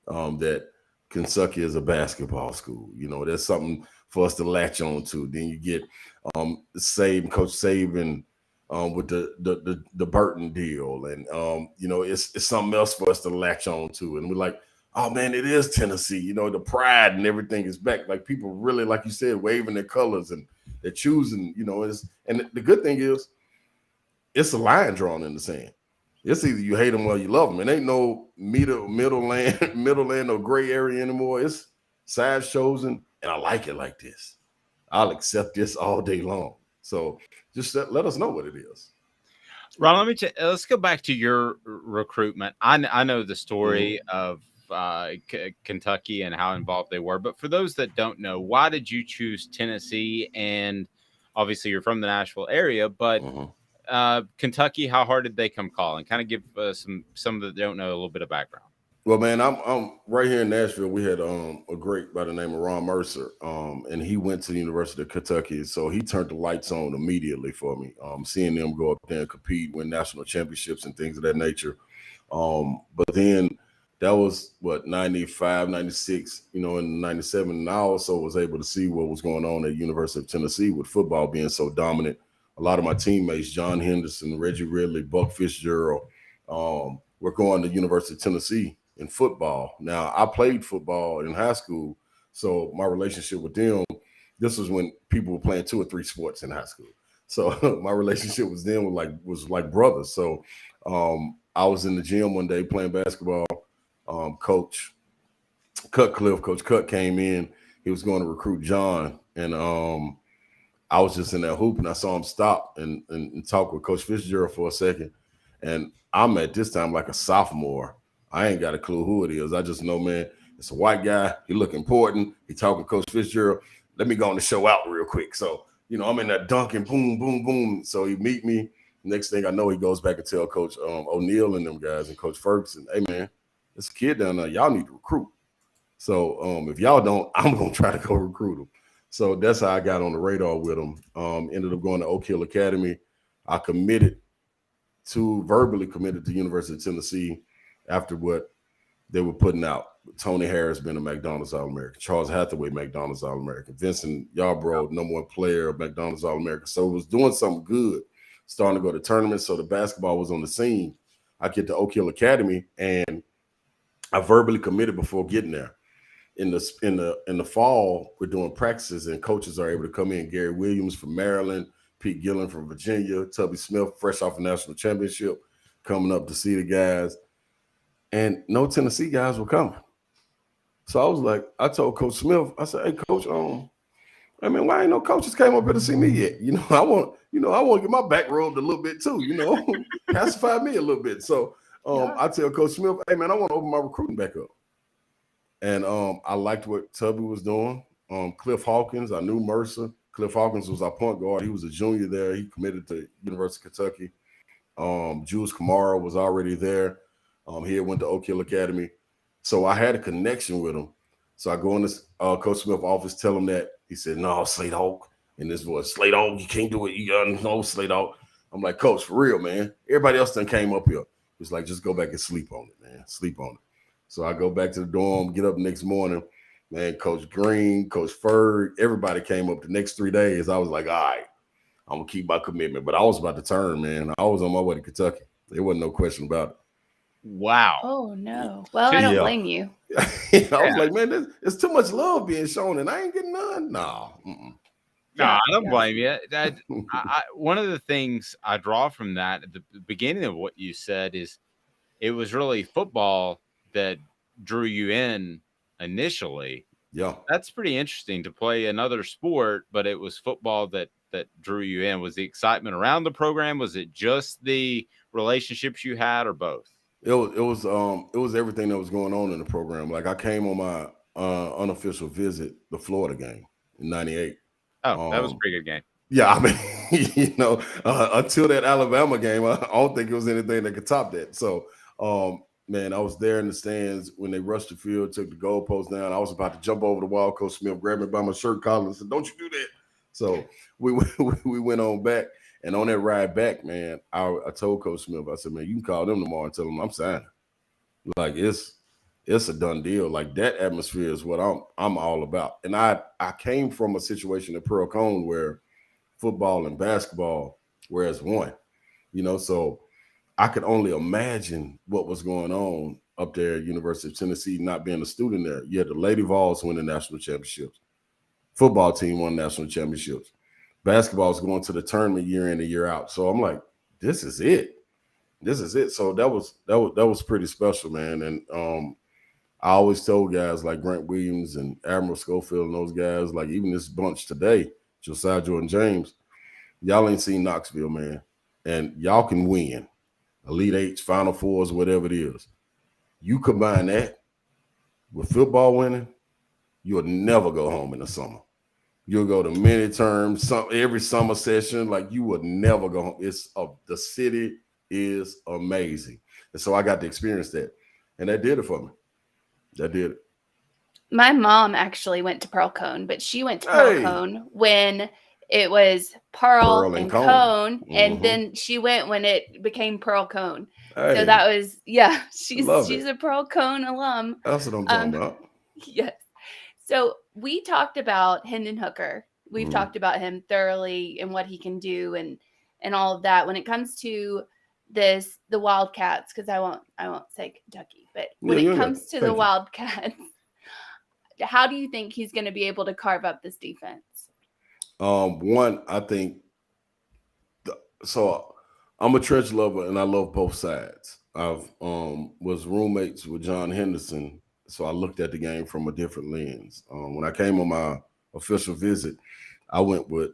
that Kentucky is a basketball school. There's something for us to latch on to. Then you get Coach Saban with the Burton deal, and it's something else for us to latch on to. And we're like, oh man, it is Tennessee. The pride and everything is back. Like, people really, like you said, waving their colors, and they're choosing. And the good thing is, it's a line drawn in the sand. It's either you hate them or you love them. It ain't no middle land or gray area anymore. It's sides chosen, and I like it like this. I'll accept this all day long. So just let us know what it is. Ron, let's go back to your recruitment. I know the story of Kentucky and how involved they were, but for those that don't know, why did you choose Tennessee? And obviously you're from the Nashville area, but Kentucky, how hard did they come calling? Kind of give some that don't know a little bit of background. Well, man, I'm right here in Nashville. We had a great by the name of Ron Mercer, and he went to the University of Kentucky. So he turned the lights on immediately for me, seeing them go up there and compete, win national championships and things of that nature. But then that was, 95, 96, in 97. And I also was able to see what was going on at University of Tennessee with football being so dominant. A lot of my teammates, John Henderson, Reggie Ridley, Buck Fitzgerald, were going to University of Tennessee in football. Now, I played football in high school, so my relationship with them, this was when people were playing 2 or 3 sports in high school. So my relationship with them was like brothers. So I was in the gym one day playing basketball. Coach Cut came in. He was going to recruit John, and I was just in that hoop, and I saw him stop and talk with Coach Fitzgerald for a second. And I'm at this time like a sophomore. I ain't got a clue who it is. I just know, man, it's a white guy. He look important. He talking to Coach Fitzgerald. Let me go on the show out real quick. So, I'm in that dunking, boom, boom, boom. So he meet me. Next thing I know, he goes back and tell Coach O'Neal and them guys and Coach Ferguson, hey, man, this kid down there, y'all need to recruit. So if y'all don't, I'm going to try to go recruit him. So that's how I got on the radar with him. Ended up going to Oak Hill Academy. I verbally committed to University of Tennessee after what they were putting out. Tony Harris being a McDonald's All-American, Charles Hathaway, McDonald's All-American, Vincent Yarbrough, #1 player of McDonald's All-American. So it was doing something good, starting to go to tournaments. So the basketball was on the scene. I get to Oak Hill Academy, and I verbally committed before getting there. In the fall, we're doing practices and coaches are able to come in. Gary Williams from Maryland, Pete Gillen from Virginia, Tubby Smith, fresh off a national championship, coming up to see the guys. And no Tennessee guys were coming. So I was like, I told Coach Smith, I said, hey, Coach, why ain't no coaches came up here to see me yet? I want to get my back rubbed a little bit too, pacify me a little bit. So I tell Coach Smith, hey man, I want to open my recruiting back up. And I liked what Tubby was doing. Cliff Hawkins, I knew Mercer. Cliff Hawkins was our point guard. He was a junior there. He committed to University of Kentucky. Jules Kamara was already there. He had went to Oak Hill Academy. So I had a connection with him. So I go in this Coach Smith's office, tell him that. He said, no, Slate Hawk. In this voice, Slate Hawk, you can't do it. You got no Slate Hawk. I'm like, Coach, for real, man. Everybody else done came up here. He's like, just go back and sleep on it, man. Sleep on it. So I go back to the dorm, get up next morning. Man, Coach Green, Coach Ferg, everybody came up the next 3 days. I was like, all right, I'm going to keep my commitment. But I was about to turn, man. I was on my way to Kentucky. There wasn't no question about it. Wow. Oh, no. Well, I don't blame you. I was like, man, there's too much love being shown, and I ain't getting none. No. No, I don't blame you. One of the things I draw from that at the beginning of what you said is it was really football that drew you in initially. Yeah. That's pretty interesting to play another sport, but it was football that drew you in. Was the excitement around the program? Was it just the relationships you had, or both? It was everything that was going on in the program. Like I came on my unofficial visit, the Florida game in '98. Oh, that was a pretty good game. Yeah, I mean, until that Alabama game, I don't think it was anything that could top that. So, man, I was there in the stands when they rushed the field, took the goalpost down. I was about to jump over the wall. Coach Smith grabbed me by my shirt collar and said, "Don't you do that." So we went on back. And on that ride back, man, I told Coach Smith, I said, man, you can call them tomorrow and tell them I'm signing. Like it's a done deal. Like that atmosphere is what I'm all about. And I came from a situation at Pearl Cone where football and basketball were as one, so I could only imagine what was going on up there at University of Tennessee, not being a student there. You had the Lady Vols win the national championships. Football team won national championships. Basketball is going to the tournament year in and year out. So I'm like, this is it. This is it. So that was pretty special, man. And I always told guys like Grant Williams and Admiral Schofield and those guys, like even this bunch today, Josiah Jordan James, y'all ain't seen Knoxville, man. And y'all can win. Elite Eights, Final Fours, whatever it is. You combine that with football winning, you'll never go home in the summer. You'll go to many terms, every summer session, like you would never go home. The city is amazing. And so I got to experience that. And that did it for me. That did it. My mom actually went to Pearl Cone, but she went to Pearl Cone when it was Pearl and Cone. And then she went when it became Pearl Cone. So that was, she's a Pearl Cone alum. That's what I'm talking about. Yes. So we talked about Hendon Hooker. We've talked about him thoroughly and what he can do and all of that. When it comes to the Wildcats, because I won't say Kentucky, but when it comes to the Wildcats, how do you think he's going to be able to carve up this defense? One, I think so I'm a trench lover and I love both sides. I've was roommates with John Henderson. So I looked at the game from a different lens. When I came on my official visit, I went with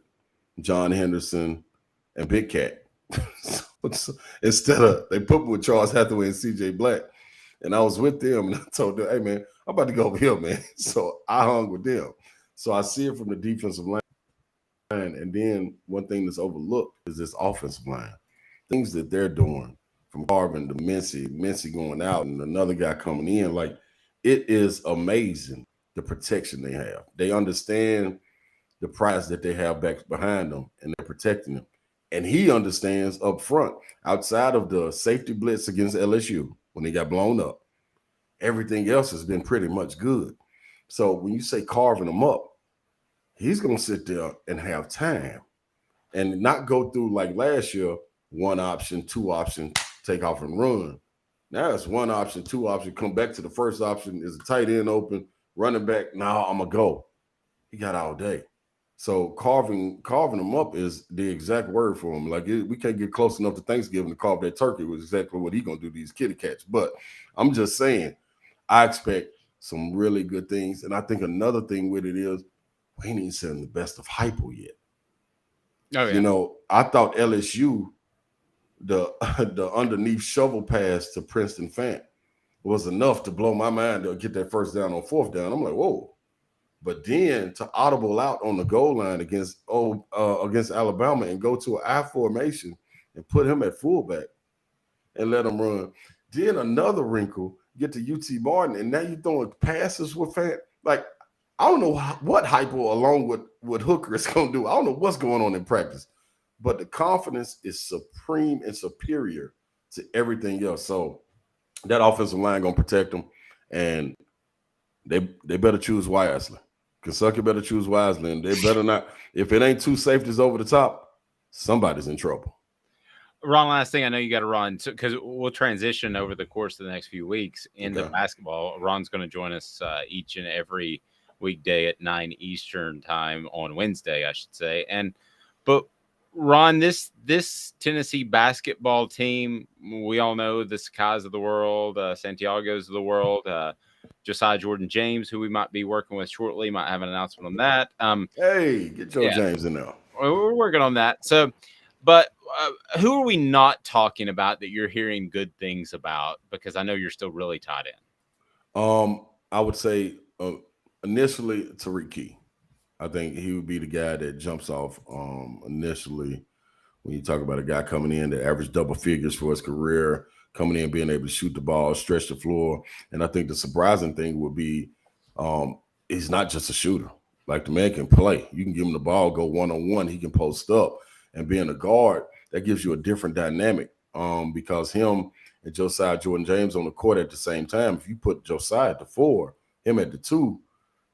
John Henderson and Big Cat. So instead of, they put me with Charles Hathaway and CJ Black. And I was with them and I told them, hey man, I'm about to go over here, man. So I hung with them. So I see it from the defensive line. And then one thing that's overlooked is this offensive line. Things that they're doing from Garvin to Mincy going out and another guy coming in, like, it is amazing the protection they have. They understand the prize that they have back behind them, and they're protecting them. And he understands up front, outside of the safety blitz against LSU when they got blown up, everything else has been pretty much good. So when you say carving them up, he's going to sit there and have time and not go through like last year, one option, two option, take off and run. Now it's one option, two option. Come back to the first option. Is a tight end open, running back. Now I'm gonna go. He got all day. So carving them up is the exact word for him. Like we can't get close enough to Thanksgiving to carve that turkey. Was exactly what he gonna do to these kitty cats. But I'm just saying, I expect some really good things. And I think another thing with it is we ain't even selling the best of hypo yet. Oh, yeah. You know, I thought LSU, the underneath shovel pass to Princeton Fant was enough to blow my mind to get that first down on fourth down. I'm like, whoa. But then to audible out on the goal line against Alabama and go to an I formation and put him at fullback and let him run. Then another wrinkle, get to UT Martin, and now you're throwing passes with Fant. Like, I don't know what hypo along with what Hooker is going to do. I don't know what's going on in practice. But the confidence is supreme and superior to everything else. So that offensive line going to protect them, and they better choose wisely. Kentucky better choose wisely, and they better not. If it ain't two safeties over the top, somebody's in trouble. Ron, last thing, I know you got to run because we'll transition over the course of the next few weeks into basketball. Ron's going to join us each and every weekday at 9 Eastern time on Wednesday, I should say. But Ron, this Tennessee basketball team, we all know the Sakai's of the world, Santiago's of the world, Josiah Jordan-James, who we might be working with shortly, might have an announcement on that. Hey, get Joe James in there. We're working on that. So, but who are we not talking about that you're hearing good things about? Because I know you're still really tied in. I would say initially Tariq Key. I think he would be the guy that jumps off initially when you talk about a guy coming in that averaged double figures for his career, coming in, being able to shoot the ball, stretch the floor. And I think the surprising thing would be he's not just a shooter. Like, the man can play. You can give him the ball, go one-on-one. He can post up. And being a guard, that gives you a different dynamic because him and Josiah Jordan-James on the court at the same time, if you put Josiah at the 4, him at the 2,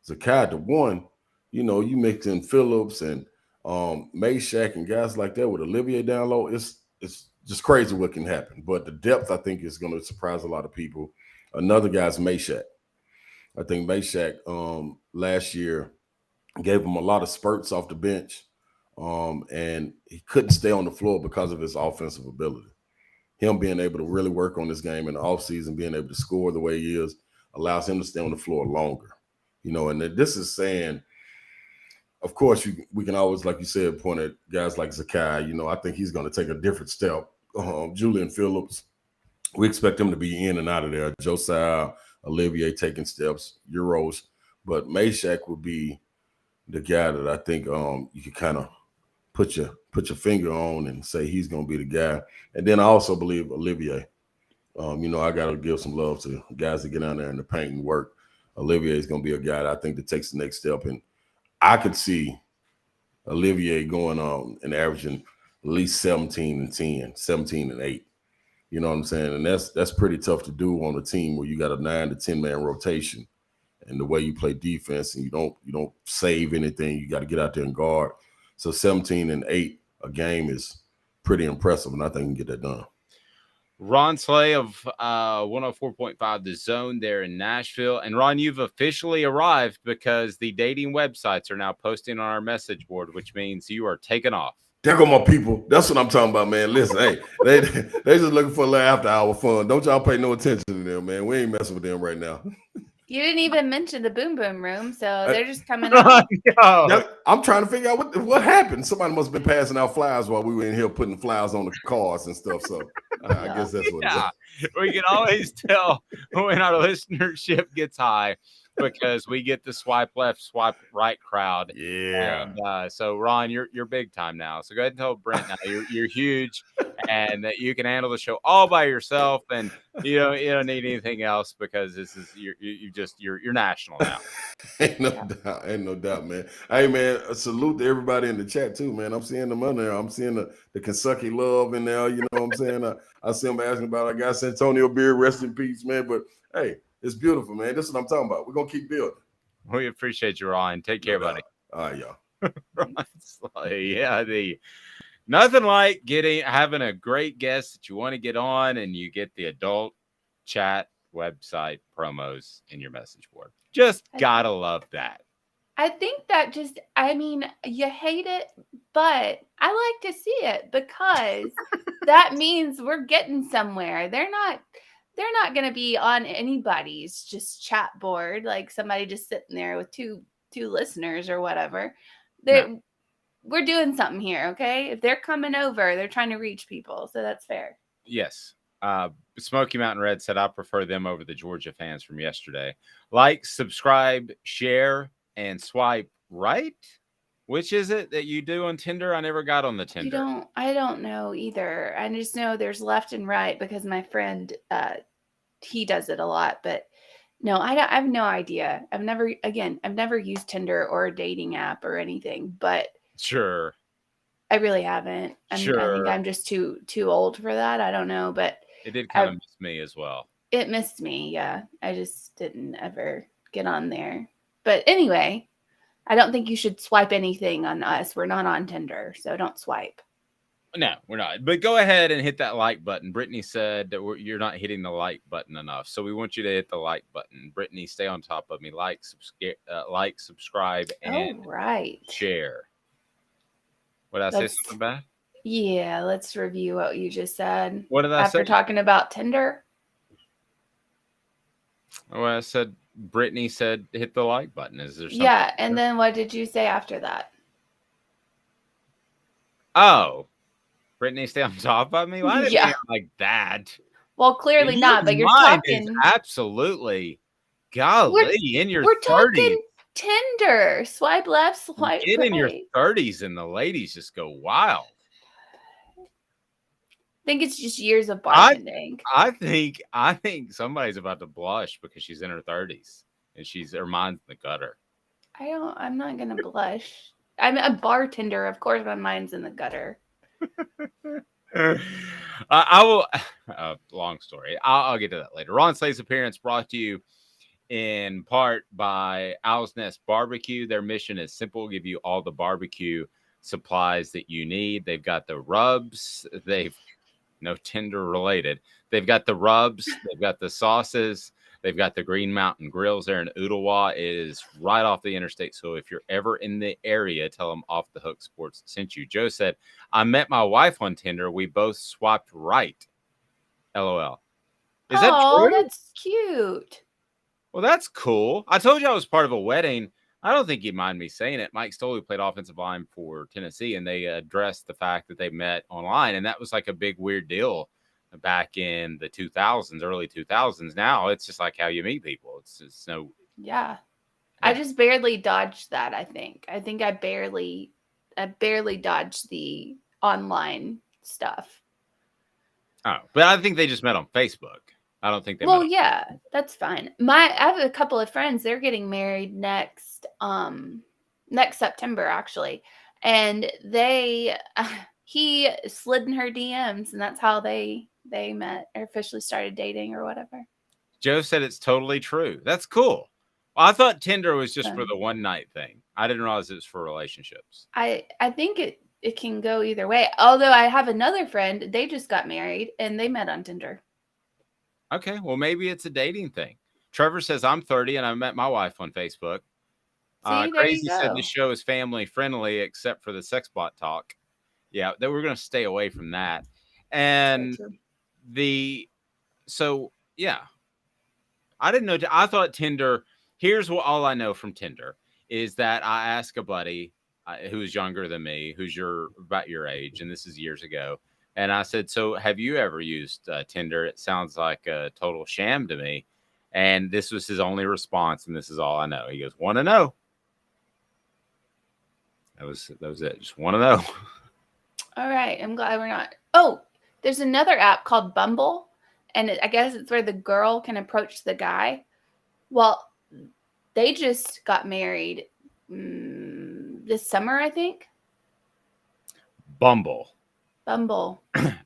Zakai at the 1, you know, you mix in Phillips and Meshack and guys like that with Olivier down low, it's just crazy what can happen. But the depth, I think, is going to surprise a lot of people. Another guy's Meshack. I think Meshack last year gave him a lot of spurts off the bench, and he couldn't stay on the floor because of his offensive ability. Him being able to really work on this game in the offseason, being able to score the way he is, allows him to stay on the floor longer. You know, and this is saying, of course, we can always, like you said, point at guys like Zakai. You know, I think he's going to take a different step. Julian Phillips, we expect him to be in and out of there. Josiah, Olivier taking steps, Euros. But Meshack would be the guy that I think you can kind of put your finger on and say he's going to be the guy. And then I also believe Olivier. You know, I got to give some love to guys that get down there in the paint and work. Olivier is going to be a guy that I think that takes the next step. And I could see Olivier going on and averaging at least 17 and 10, 17 and 8. You know what I'm saying? And that's pretty tough to do on a team where you got a 9 to 10 man rotation, and the way you play defense and you don't save anything. You got to get out there and guard. So 17 and 8 a game is pretty impressive, and I think he can get that done. Ron Slay of 104.5 The Zone there in Nashville. And Ron, you've officially arrived because the dating websites are now posting on our message board, which means you are taking off. There go my people. That's what I'm talking about, man. Listen, hey, they just looking for a little after hour fun. Don't y'all pay no attention to them, man. We ain't messing with them right now. You didn't even mention the Boom Boom Room, so they're just coming out. I'm trying to figure out what happened. Somebody must have been passing out flyers while we were in here putting flyers on the cars and stuff. So I guess that's what it is. We can always tell when our listenership gets high because we get the swipe left, swipe right crowd. Yeah. And so Ron, you're big time now. So go ahead and tell Brent now you're huge and that you can handle the show all by yourself, and you don't need anything else because this is you're national now. Ain't no doubt, man. Hey, man, a salute to everybody in the chat too, man. I'm seeing them on there. I'm seeing the Kentucky love in there. You know what I'm saying? I see them asking about. I got Santonio Beard, rest in peace, man. But hey, it's beautiful, man. This is what I'm talking about. We're gonna keep building. We appreciate you, Ron. Take care, buddy. All right, y'all. Yeah, nothing like having a great guest that you want to get on, and you get the adult chat website promos in your message board. Just gotta love that. I think that you hate it, but I like to see it because that means we're getting somewhere. They're not going to be on anybody's just chat board, like somebody just sitting there with two listeners or whatever. We're doing something here, okay? If they're coming over, they're trying to reach people, so that's fair. Yes. Smoky Mountain Red said, I prefer them over the Georgia fans from yesterday. Like, subscribe, share, and swipe right. Which is it that you do on Tinder? I never got on the Tinder. I don't know either. I just know there's left and right because my friend, he does it a lot. But no, I have no idea. I've never used Tinder or a dating app or anything. But sure, I really haven't. I think I'm just too old for that. I don't know, but it did kind of miss me as well. It missed me, yeah. I just didn't ever get on there. But anyway, I don't think you should swipe anything on us. We're not on Tinder, so don't swipe. No, we're not. But go ahead and hit that like button. Brittany said that you're not hitting the like button enough, so we want you to hit the like button. Brittany, stay on top of me. Like, subscribe, and share. What did I say? Something bad? Yeah, let's review what you just said. What did I say? After talking about Tinder? Well, I said, Brittany said, hit the like button. Is there something? Yeah, and then what did you say after that? Oh, Brittany, stay on top of me? Well, I didn't mean like that. Well, clearly not, but you're talking. Absolutely. Golly, in your 30s. We're talking Tinder. Swipe left, swipe Get right. in your 30s and the ladies just go wild. I think it's just years of bartending. I think somebody's about to blush because she's in her 30s and her mind's in the gutter. I'm not gonna blush. I'm a bartender, of course my mind's in the gutter. I will long story. I'll get to that later. Ron Slay's appearance brought to you in part by Owl's Nest Barbecue. Their mission is simple: give you all the barbecue supplies that you need. They've got the rubs. No Tinder related. They've got the rubs. They've got the sauces. They've got the Green Mountain Grills there in Ooltewah. It is right off the interstate. So if you're ever in the area, tell them Off the Hook Sports sent you. Joe said, I met my wife on Tinder. We both swiped right. LOL. Is that true? Oh, that's cute. Well, that's cool. I told you I was part of a wedding. I don't think you'd mind me saying it. Mike Stoley played offensive line for Tennessee, and they addressed the fact that they met online, and that was like a big weird deal back in the 2000s, early 2000s. Now it's just like how you meet people. It's just no. Yeah. I just barely dodged that. I think I barely dodged the online stuff. Oh, but I think they just met on Facebook. I don't think they. Well, yeah, that's fine. I have a couple of friends. They're getting married next September, actually, and he slid in her DMs, and that's how they met or officially started dating or whatever. Joe said it's totally true. That's cool. Well, I thought Tinder was just for the one night thing. I didn't realize it was for relationships. I think it can go either way. Although I have another friend, they just got married and they met on Tinder. Okay, well, maybe it's a dating thing. Trevor says, I'm 30 and I met my wife on Facebook. Crazy said the show is family friendly except for the sex bot talk. Yeah, that we're going to stay away from that. And I didn't know. I thought Tinder, here's what all I know from Tinder is that I ask a buddy who's younger than me, who's about your age, and this is years ago. And I said, so have you ever used Tinder? It sounds like a total sham to me. And this was his only response. And this is all I know. He goes, want to know. That was it. Just want to know. All right. I'm glad we're not. Oh, there's another app called Bumble. And I guess it's where the girl can approach the guy. Well, they just got married this summer, I think. Bumble.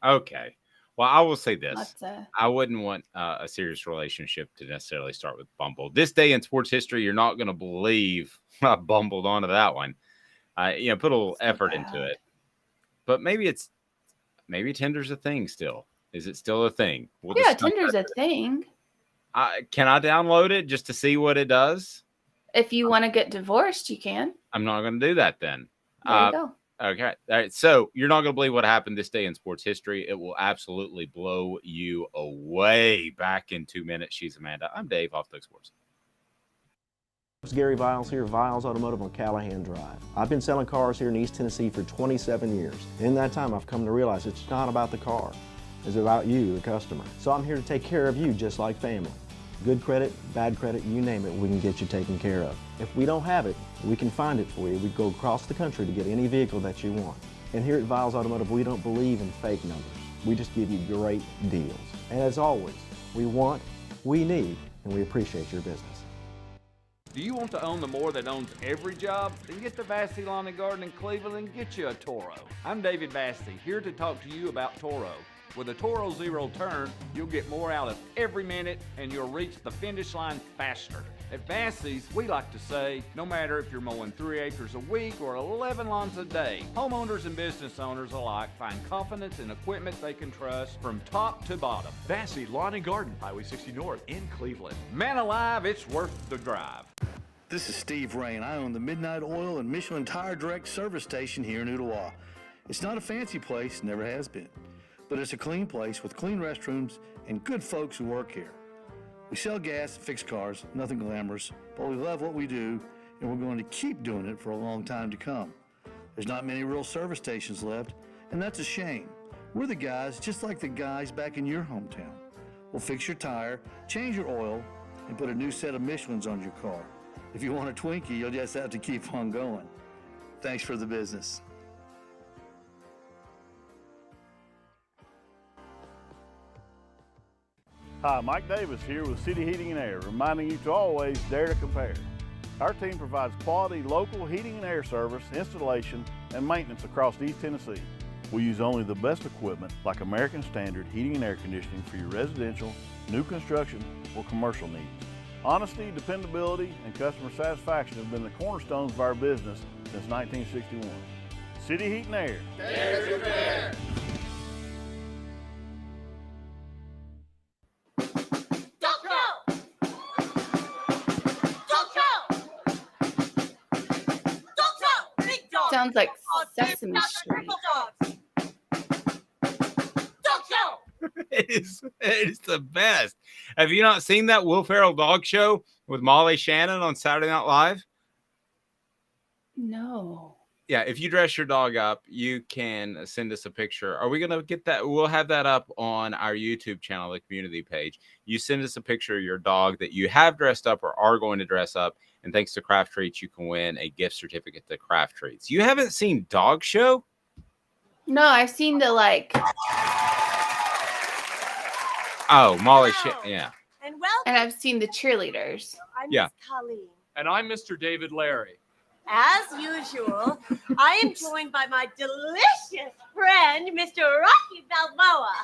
Okay. Well, I will say this. I wouldn't want a serious relationship to necessarily start with Bumble. This day in sports history, you're not going to believe I bumbled onto that one. Put a little effort into it. But maybe Tinder's a thing still. Is it still a thing? Yeah, Tinder's a thing. Can I download it just to see what it does? If you want to get divorced, you can. I'm not going to do that then. There you go. Okay. All right. So you're not going to believe what happened this day in sports history. It will absolutely blow you away. Back in 2 minutes. She's Amanda. I'm Dave, Off the Hook Sports. It's Gary Viles here, Viles Automotive on Callahan Drive. I've been selling cars here in East Tennessee for 27 years. In that time, I've come to realize it's not about the car. It's about you, the customer. So I'm here to take care of you just like family. Good credit, bad credit, you name it, we can get you taken care of. If we don't have it, we can find it for you. We go across the country to get any vehicle that you want. And here at Viles Automotive, we don't believe in fake numbers. We just give you great deals. And as always, we want, we need, and we appreciate your business. Do you want to own the more that owns every job? Then get to Vassy Lawn and Garden in Cleveland and get you a Toro. I'm David Vassy, here to talk to you about Toro. With a Toro Zero Turn, you'll get more out of every minute and you'll reach the finish line faster. At Vassy's, we like to say, no matter if you're mowing 3 acres a week or 11 lawns a day, homeowners and business owners alike find confidence in equipment they can trust from top to bottom. Vassy Lawn and Garden, Highway 60 North in Cleveland. Man alive, it's worth the drive. This is Steve Rain. I own the Midnight Oil and Michelin Tire Direct service station here in Ottawa. It's not a fancy place, never has been, but it's a clean place with clean restrooms and good folks who work here. We sell gas and fix cars, nothing glamorous, but we love what we do and we're going to keep doing it for a long time to come. There's not many real service stations left, and that's a shame. We're the guys just like the guys back in your hometown. We'll fix your tire, change your oil, and put a new set of Michelins on your car. If you want a Twinkie, you'll just have to keep on going. Thanks for the business. Hi, Mike Davis here with City Heating and Air, reminding you to always dare to compare. Our team provides quality local heating and air service, installation, and maintenance across East Tennessee. We use only the best equipment like American Standard heating and air conditioning for your residential, new construction, or commercial needs. Honesty, dependability, and customer satisfaction have been the cornerstones of our business since 1961. City Heat and Air. Dare to compare. Sounds like Sesame Street. It is the best. Have you not seen that Will Ferrell dog show with Molly Shannon on Saturday Night Live? No. Yeah, if you dress your dog up, you can send us a picture. Are we going to get that? We'll have that up on our YouTube channel, the community page. You send us a picture of your dog that you have dressed up or are going to dress up. And thanks to Craft Treats, you can win a gift certificate to Craft Treats. You haven't seen Dog Show? No, I've seen the Oh, Molly, yeah. And I've seen the cheerleaders. I'm Yeah. Miss Colleen. And I'm Mr. David Larry. As usual, I am joined by my delicious friend, Mr. Rocky Balboa.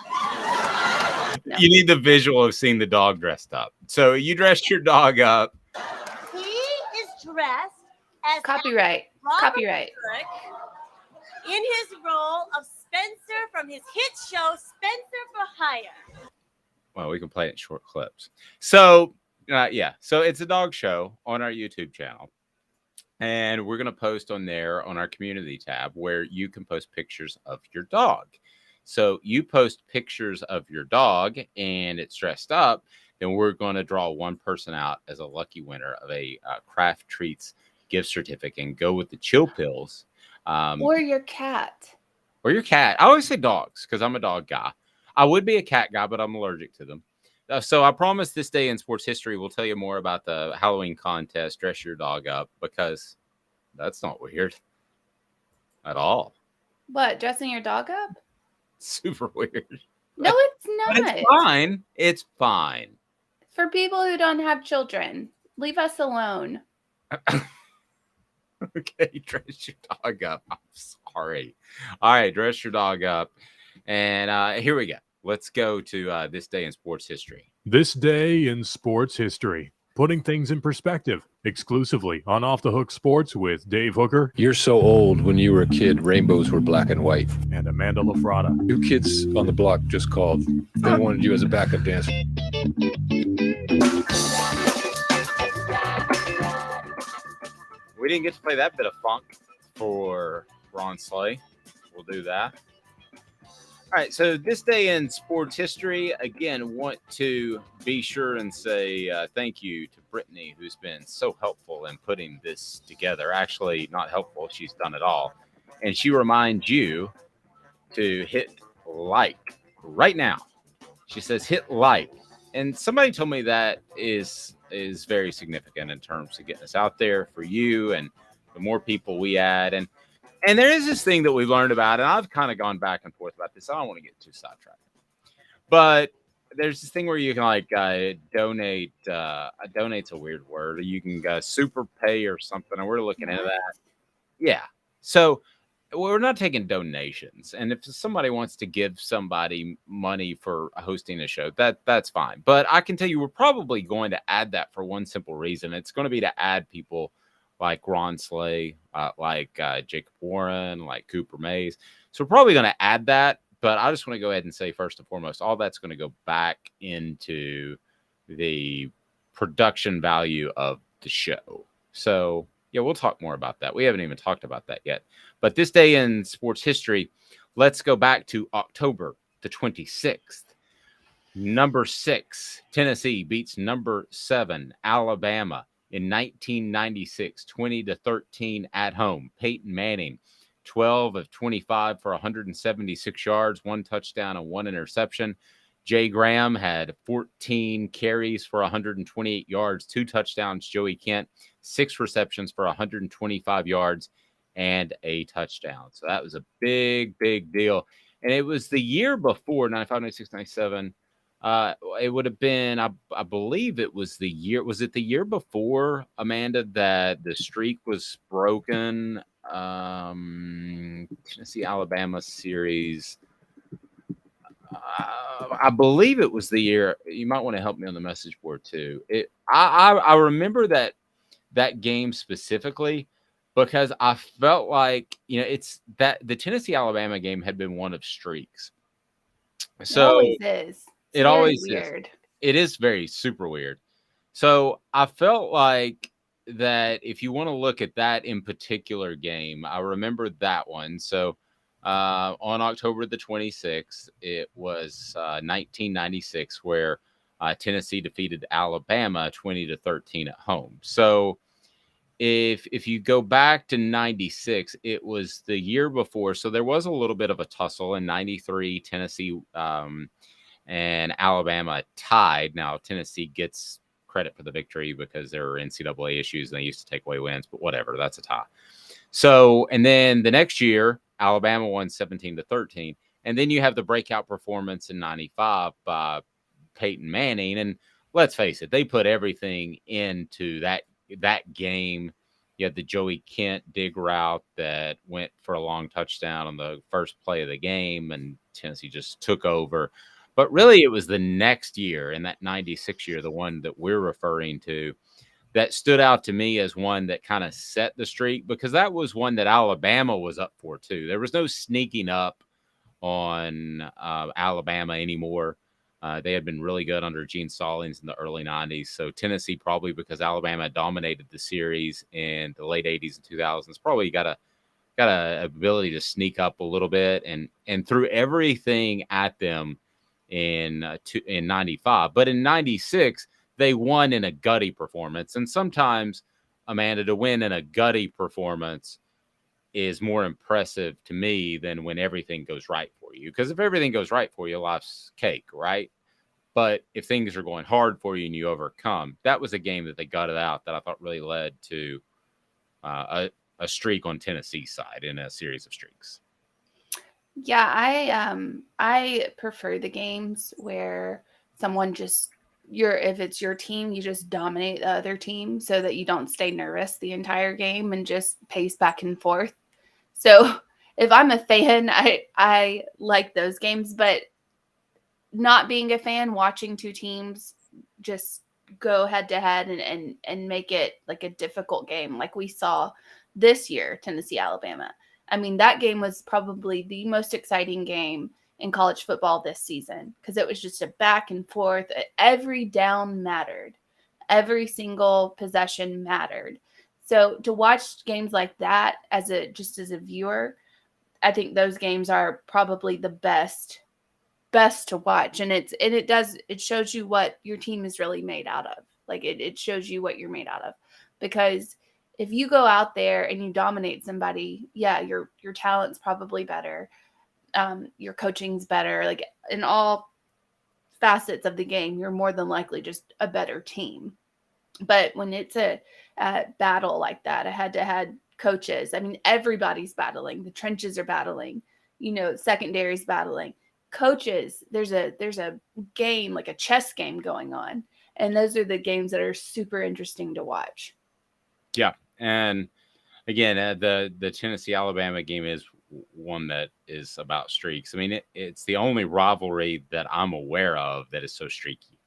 You need the visual of seeing the dog dressed up. So you dressed your dog up. He is dressed as Copyright. Copyright. In his role of Spencer from his hit show, Spencer for Hire. Well, we can play it in short clips. So, yeah. So it's a dog show on our YouTube channel. And we're going to post on there on our community tab where you can post pictures of your dog. So you post pictures of your dog and it's dressed up, then we're going to draw one person out as a lucky winner of a Craft Treats gift certificate and go with the Chill Pills. Or your cat. Or your cat. I always say dogs because I'm a dog guy. I would be a cat guy, but I'm allergic to them. So I promise this day in sports history, we'll tell you more about the Halloween contest, dress your dog up, because that's not weird at all. What, dressing your dog up? Super weird. No, it's not. But it's fine. It's fine. For people who don't have children, leave us alone. Okay, dress your dog up. I'm sorry. All right, dress your dog up. And here we go. Let's go to this day in sports history. This day in sports history, putting things in perspective, exclusively on Off the Hook Sports with Dave Hooker. You're so old. When you were a kid, rainbows were black and white. And Amanda LaFratta. New Kids on the Block just called. They wanted you as a backup dancer. We didn't get to play that bit of funk for Ron Slay. We'll do that. All right, so this day in sports history, again, want to be sure and say thank you to Brittany, who's been so helpful in putting this together. Actually, not helpful. She's done it all. And she reminds you to hit like right now. She says hit like. And somebody told me that is very significant in terms of getting us out there for you and the more people we add. And there is this thing that we've learned about, and I've kind of gone back and forth about this. I don't want to get too sidetracked. But there's this thing where you can donate. Donate's a weird word. You can super pay or something, and we're looking into that. Yeah. So we're not taking donations. And if somebody wants to give somebody money for hosting a show, that's fine. But I can tell you we're probably going to add that for one simple reason. It's going to be to add people like Ron Slay, like Jacob Warren, like Cooper Mays. So we're probably going to add that. But I just want to go ahead and say, first and foremost, all that's going to go back into the production value of the show. So, yeah, we'll talk more about that. We haven't even talked about that yet. But this day in sports history, let's go back to October the 26th. Number 6, Tennessee beats number 7, Alabama, in 1996, 20-13 at home. Peyton Manning, 12 of 25 for 176 yards, 1 touchdown and 1 interception. Jay Graham had 14 carries for 128 yards, 2 touchdowns. Joey Kent, 6 receptions for 125 yards and a touchdown. So that was a big, big deal. And it was the year before, 95, 96, 97. It would have been, I believe it was the year. Was it the year before, Amanda, that the streak was broken? Tennessee Alabama series. I believe it was the year. You might want to help me on the message board too. I remember that game specifically because I felt like it's that the Tennessee Alabama game had been one of streaks. So it always is. It always weird. It is very super weird. So I felt like that if you want to look at that in particular game, I remember that one. So on October the 26th, it was 1996 where Tennessee defeated Alabama 20-13 at home. So if you go back to 96, it was the year before. So there was a little bit of a tussle in 93. Tennessee and Alabama tied. Now, Tennessee gets credit for the victory because there were NCAA issues and they used to take away wins, but whatever, that's a tie. So, and then the next year, Alabama won 17-13. And then you have the breakout performance in 95 by Peyton Manning. And let's face it, they put everything into that game. You had the Joey Kent dig route that went for a long touchdown on the first play of the game, and Tennessee just took over. But really, it was the next year, in that 96 year, the one that we're referring to, that stood out to me as one that kind of set the streak, because that was one that Alabama was up for too. There was no sneaking up on Alabama anymore. They had been really good under Gene Stallings in the early 90s. So Tennessee, probably because Alabama dominated the series in the late 80s and 2000s, probably got a ability to sneak up a little bit and threw everything at them in 95. But in 96, they won in a gutty performance. And sometimes, Amanda, to win in a gutty performance is more impressive to me than when everything goes right for you. Because if everything goes right for you, life's cake, right? But if things are going hard for you and you overcome, that was a game that they gutted out that I thought really led to a streak on Tennessee's side in a series of streaks. Yeah, I prefer the games where someone just if it's your team, you just dominate the other team so that you don't stay nervous the entire game and just pace back and forth. So if I'm a fan, I like those games, but not being a fan, watching two teams just go head to head and make it like a difficult game like we saw this year, Tennessee, Alabama. I mean, that game was probably the most exciting game in college football this season because it was just a back and forth. Every down mattered. Every single possession mattered. So to watch games like that as a viewer, I think those games are probably the best to watch. And it shows you what your team is really made out of. Like it shows you what you're made out of. Because if you go out there and you dominate somebody, yeah, your talent's probably better. Your coaching's better. Like in all facets of the game, you're more than likely just a better team. But when it's a battle like that, a head-to-head coaches, I mean, everybody's battling. The trenches are battling. Secondary's battling. Coaches, there's a game, like a chess game going on. And those are the games that are super interesting to watch. Yeah. And again, the Tennessee-Alabama game is one that is about streaks. I mean, it's the only rivalry that I'm aware of that is so streaky.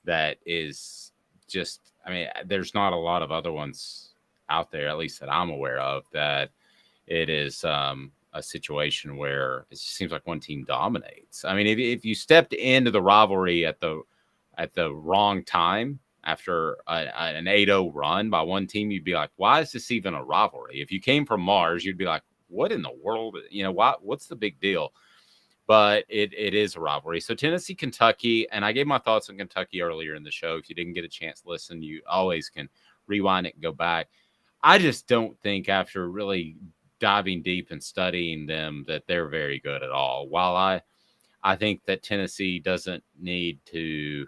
That is just, I mean, there's not a lot of other ones out there, at least that I'm aware of, that it is a situation where it just seems like one team dominates. I mean, if you stepped into the rivalry at the wrong time after an 8-0 run by one team, you'd be like, why is this even a rivalry? If you came from Mars, you'd be like, what in the world? What's the big deal? But it is a rivalry. So Tennessee, Kentucky, and I gave my thoughts on Kentucky earlier in the show. If you didn't get a chance to listen, you always can rewind it and go back. I just don't think after really diving deep and studying them that they're very good at all. While I think that Tennessee doesn't need to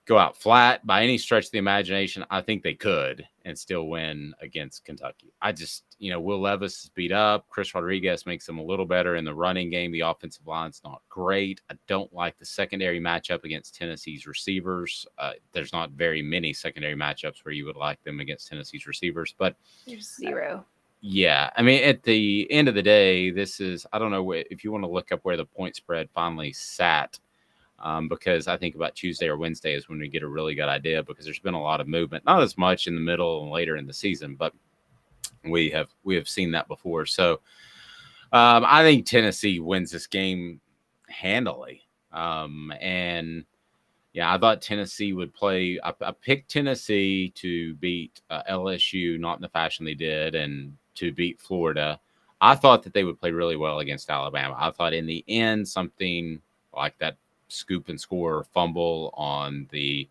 go out flat by any stretch of the imagination, I think they could and still win against Kentucky. I just, Will Levis is beat up. Chris Rodriguez makes them a little better in the running game. The offensive line's not great. I don't like the secondary matchup against Tennessee's receivers. There's not very many secondary matchups where you would like them against Tennessee's receivers, but there's zero. Yeah. I mean, at the end of the day, this is, I don't know if you want to look up where the point spread finally sat. Because I think about Tuesday or Wednesday is when we get a really good idea, because there's been a lot of movement, not as much in the middle and later in the season, but we have seen that before. So I think Tennessee wins this game handily. And yeah, I thought Tennessee would play. I picked Tennessee to beat LSU, not in the fashion they did, and to beat Florida. I thought that they would play really well against Alabama. I thought in the end, something like that scoop and score fumble on the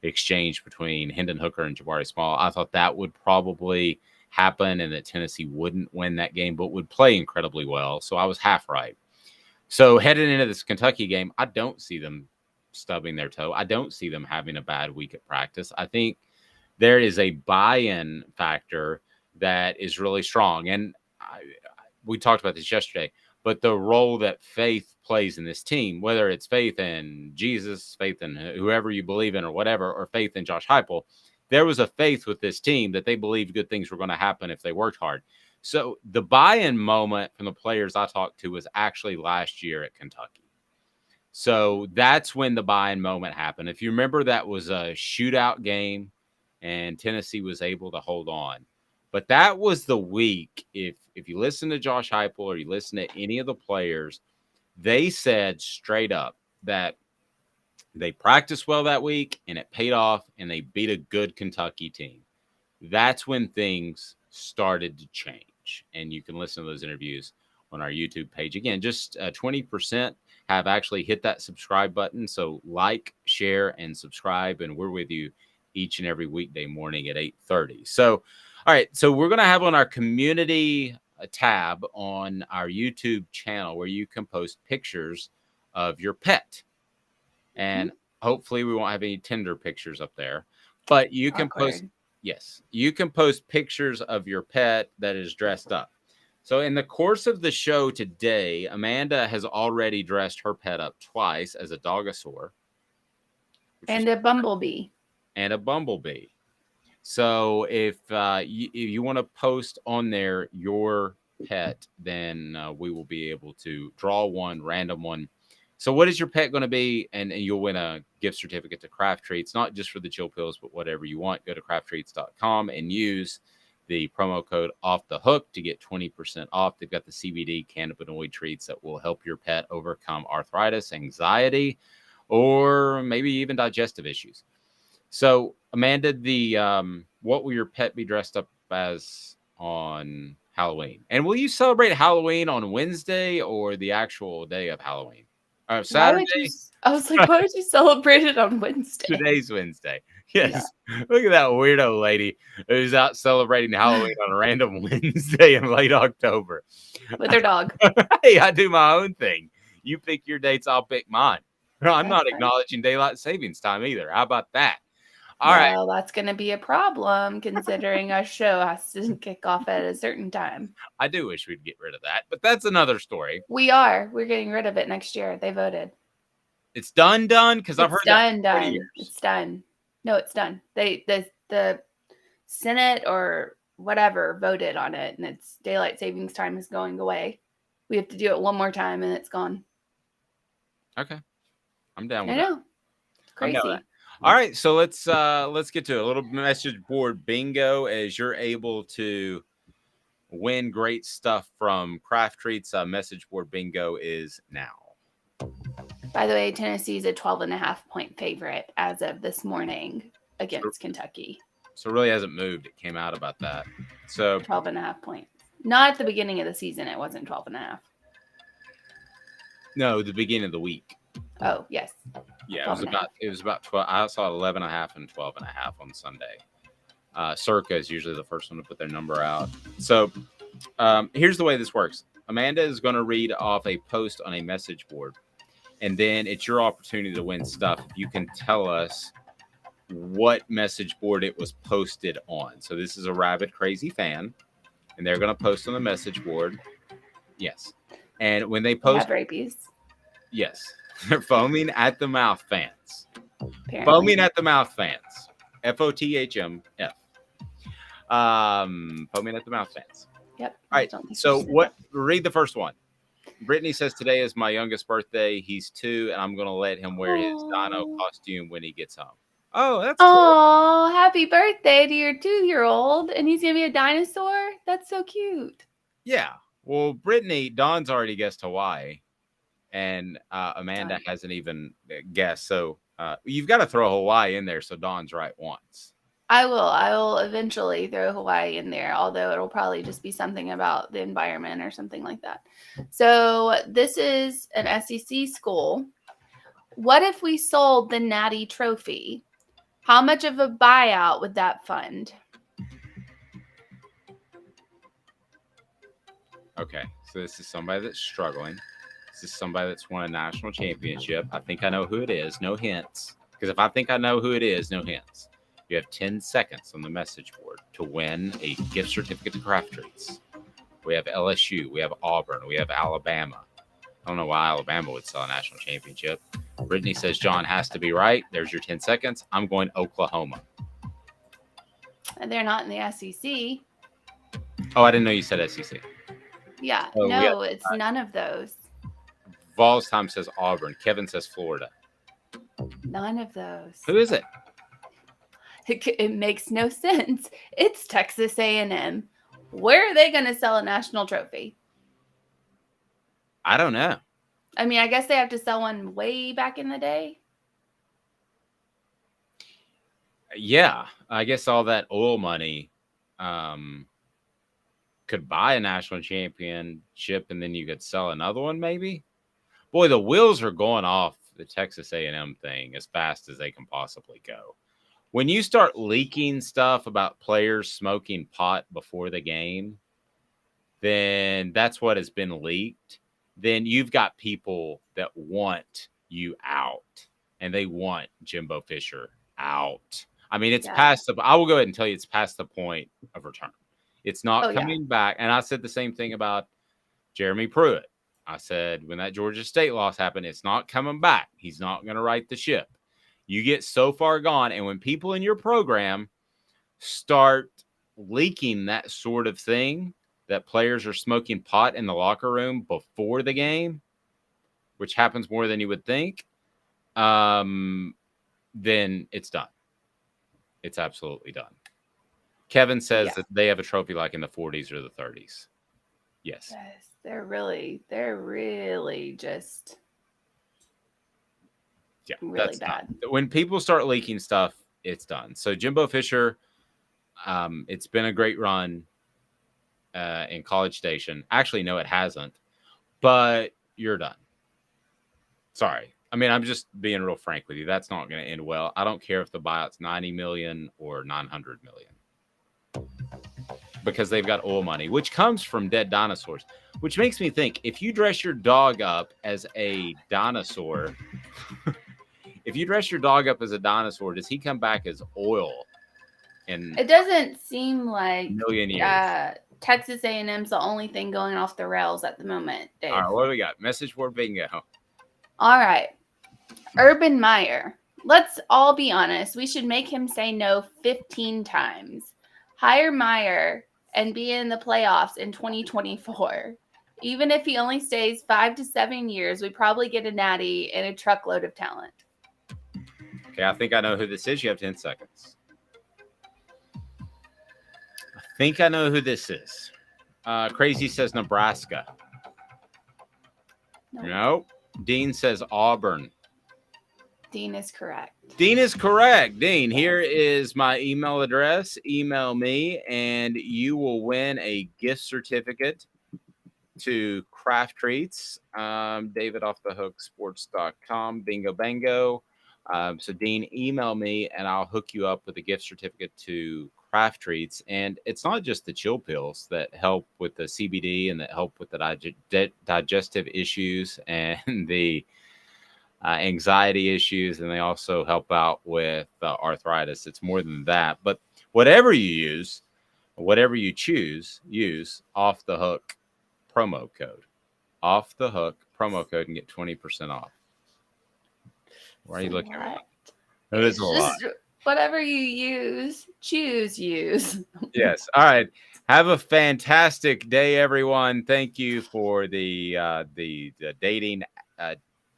exchange between Hendon Hooker and Jabari Small, I thought that would probably happen and that Tennessee wouldn't win that game, but would play incredibly well. So I was half right. So heading into this Kentucky game, I don't see them stubbing their toe. I don't see them having a bad week at practice. I think there is a buy-in factor that is really strong. And we talked about this yesterday, but the role that faith plays in this team, whether it's faith in Jesus, faith in whoever you believe in or whatever, or faith in Josh Heupel, there was a faith with this team that they believed good things were going to happen if they worked hard. So the buy-in moment from the players I talked to was actually last year at Kentucky. So that's when the buy-in moment happened. If you remember, that was a shootout game and Tennessee was able to hold on. But that was the week, if you listen to Josh Heupel or you listen to any of the players, they said straight up that they practiced well that week and it paid off and they beat a good Kentucky team. That's when things started to change. And you can listen to those interviews on our YouTube page. Again, just 20% have actually hit that subscribe button. So like, share, and subscribe. And we're with you each and every weekday morning at 8:30. So, all right. So we're going to have on our community tab on our YouTube channel where you can post pictures of your pet. And hopefully we won't have any Tinder pictures up there, but you can post. Yes, you can post pictures of your pet that is dressed up. So in the course of the show today, Amanda has already dressed her pet up twice as a dogosaur. And a bumblebee. And a bumblebee. So if you want to post on there your pet, then we will be able to draw one, random one. So what is your pet going to be? And you'll win a gift certificate to Craft Treats, not just for the chill pills, but whatever you want. Go to crafttreats.com and use the promo code Off the Hook to get 20% off. They've got the CBD cannabinoid treats that will help your pet overcome arthritis, anxiety, or maybe even digestive issues. So Amanda, the what will your pet be dressed up as on Halloween? And will you celebrate Halloween on Wednesday or the actual day of Halloween? Saturday? I was like, why would you celebrate it on Wednesday? Today's Wednesday. Yes. Yeah. Look at that weirdo lady who's out celebrating Halloween on a random Wednesday in late October. With her dog. Hey, I do my own thing. You pick your dates, I'll pick mine. I'm not acknowledging daylight savings time either. How about that? All right. Well, that's going to be a problem considering our show has to kick off at a certain time. I do wish we'd get rid of that, but that's another story. We're getting rid of it next year. They voted. It's done? Because I've heard done. It's done. No, it's done. The Senate or whatever voted on it, and it's daylight savings time is going away. We have to do it one more time, and it's gone. Okay, I'm down with I know. It's crazy. All right, so let's get to a little message board bingo as you're able to win great stuff from Craft Treats. Message board bingo is now. By the way, Tennessee is a 12.5-point favorite as of this morning against Kentucky. So it really hasn't moved. It came out about that. So 12.5 points. Not at the beginning of the season. It wasn't 12.5. No, the beginning of the week. Oh, yes. Yeah, it was about 12. I saw 11.5 and 12.5 on Sunday. Circa is usually the first one to put their number out. So here's the way this works. Amanda is going to read off a post on a message board. And then it's your opportunity to win stuff. You can tell us what message board it was posted on. So this is a rabid crazy fan, and they're going to post on the message board. Yes. And when they post, rabies. Yes, they're foaming at the mouth fans. Apparently. Foaming at the mouth fans. FOTHMF. Foaming at the mouth fans. Yep. All right. So read the first one. Brittany says today is my youngest birthday. He's 2, and I'm going to let him wear his dino costume when he gets home. Oh, that's cool. Oh, happy birthday to your 2-year-old. And he's going to be a dinosaur? That's so cute. Yeah. Well, Brittany, Dawn's already guessed Hawaii, and Amanda hasn't even guessed. So you've got to throw Hawaii in there so Dawn's right once. I will eventually throw Hawaii in there, although it'll probably just be something about the environment or something like that. So this is an SEC school. What if we sold the Natty Trophy? How much of a buyout would that fund? Okay, so this is somebody that's struggling. This is somebody that's won a national championship. I think I know who it is. No hints. Because if I think I know who it is, no hints. You have 10 seconds on the message board to win a gift certificate to Craft Treats. We have LSU. We have Auburn. We have Alabama. I don't know why Alabama would sell a national championship. Brittany says John has to be right. There's your 10 seconds. I'm going Oklahoma. And they're not in the SEC. Oh, I didn't know you said SEC. Yeah. Oh, no, it's none of those. Vols time says Auburn. Kevin says Florida. None of those. Who is it? It makes no sense. It's Texas A&M. Where are they going to sell a national trophy? I don't know. I mean, I guess they have to sell one way back in the day. Yeah, I guess all that oil money could buy a national championship, and then you could sell another one maybe. Boy, the wheels are going off the Texas A&M thing as fast as they can possibly go. When you start leaking stuff about players smoking pot before the game, then that's what has been leaked. Then you've got people that want you out, and they want Jimbo Fisher out. I mean, it's past the – I will go ahead and tell you it's past the point of return. It's not coming back. And I said the same thing about Jeremy Pruitt. I said when that Georgia State loss happened, it's not coming back. He's not going to right the ship. You get so far gone, and when people in your program start leaking that sort of thing, that players are smoking pot in the locker room before the game, which happens more than you would think, then it's done. It's absolutely done. Kevin says that they have a trophy like in the 40s or the 30s. Yes. They're really just really bad. When people start leaking stuff, it's done. So Jimbo Fisher, It's been a great run in College Station. Actually, no, it hasn't. But you're done. Sorry. I mean, I'm just being real frank with you. That's not going to end well. I don't care if the buyout's $90 million or $900 million, because they've got oil money, which comes from dead dinosaurs. Which makes me think, if you dress your dog up as a dinosaur, does he come back as oil in It doesn't seem like a million years? Texas A&M's the only thing going off the rails at the moment, Dave. All right, what do we got? Message board bingo. All right. Urban Meyer. Let's all be honest. We should make him say no 15 times. Hire Meyer and be in the playoffs in 2024. Even if he only stays 5 to 7 years, we probably get a natty and a truckload of talent. Okay, I think I know who this is. You have 10 seconds. I think I know who this is. Crazy says Nebraska. Nope. Dean says Auburn. Dean is correct. Dean is correct. Dean, here is my email address. Email me, and you will win a gift certificate to Craft Treats. DavidOffTheHookSports.com. Bingo, bango. So, Dean, email me, and I'll hook you up with a gift certificate to Craft Treats. And it's not just the chill pills that help with the CBD and that help with the digestive issues and the anxiety issues, and they also help out with arthritis. It's more than that. But whatever you use, whatever you choose, use Off the Hook promo code. Off the Hook promo code and get 20% off. Why are you looking at that? That is a lot. Whatever you use, choose use. Yes. All right. Have a fantastic day, everyone. Thank you for the dating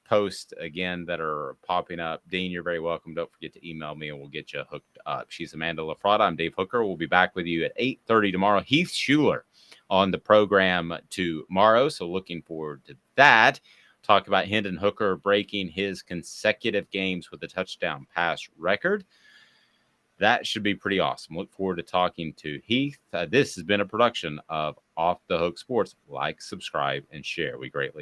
posts again that are popping up. Dean, you're very welcome. Don't forget to email me and we'll get you hooked up. She's Amanda LaFratta. I'm Dave Hooker. We'll be back with you at 8:30 tomorrow. Heath Schuler on the program tomorrow, so looking forward to that. Talk about Hendon Hooker breaking his consecutive games with a touchdown pass record. That should be pretty awesome. Look forward to talking to Heath. This has been a production of Off the Hook Sports. Like, subscribe, and share. We greatly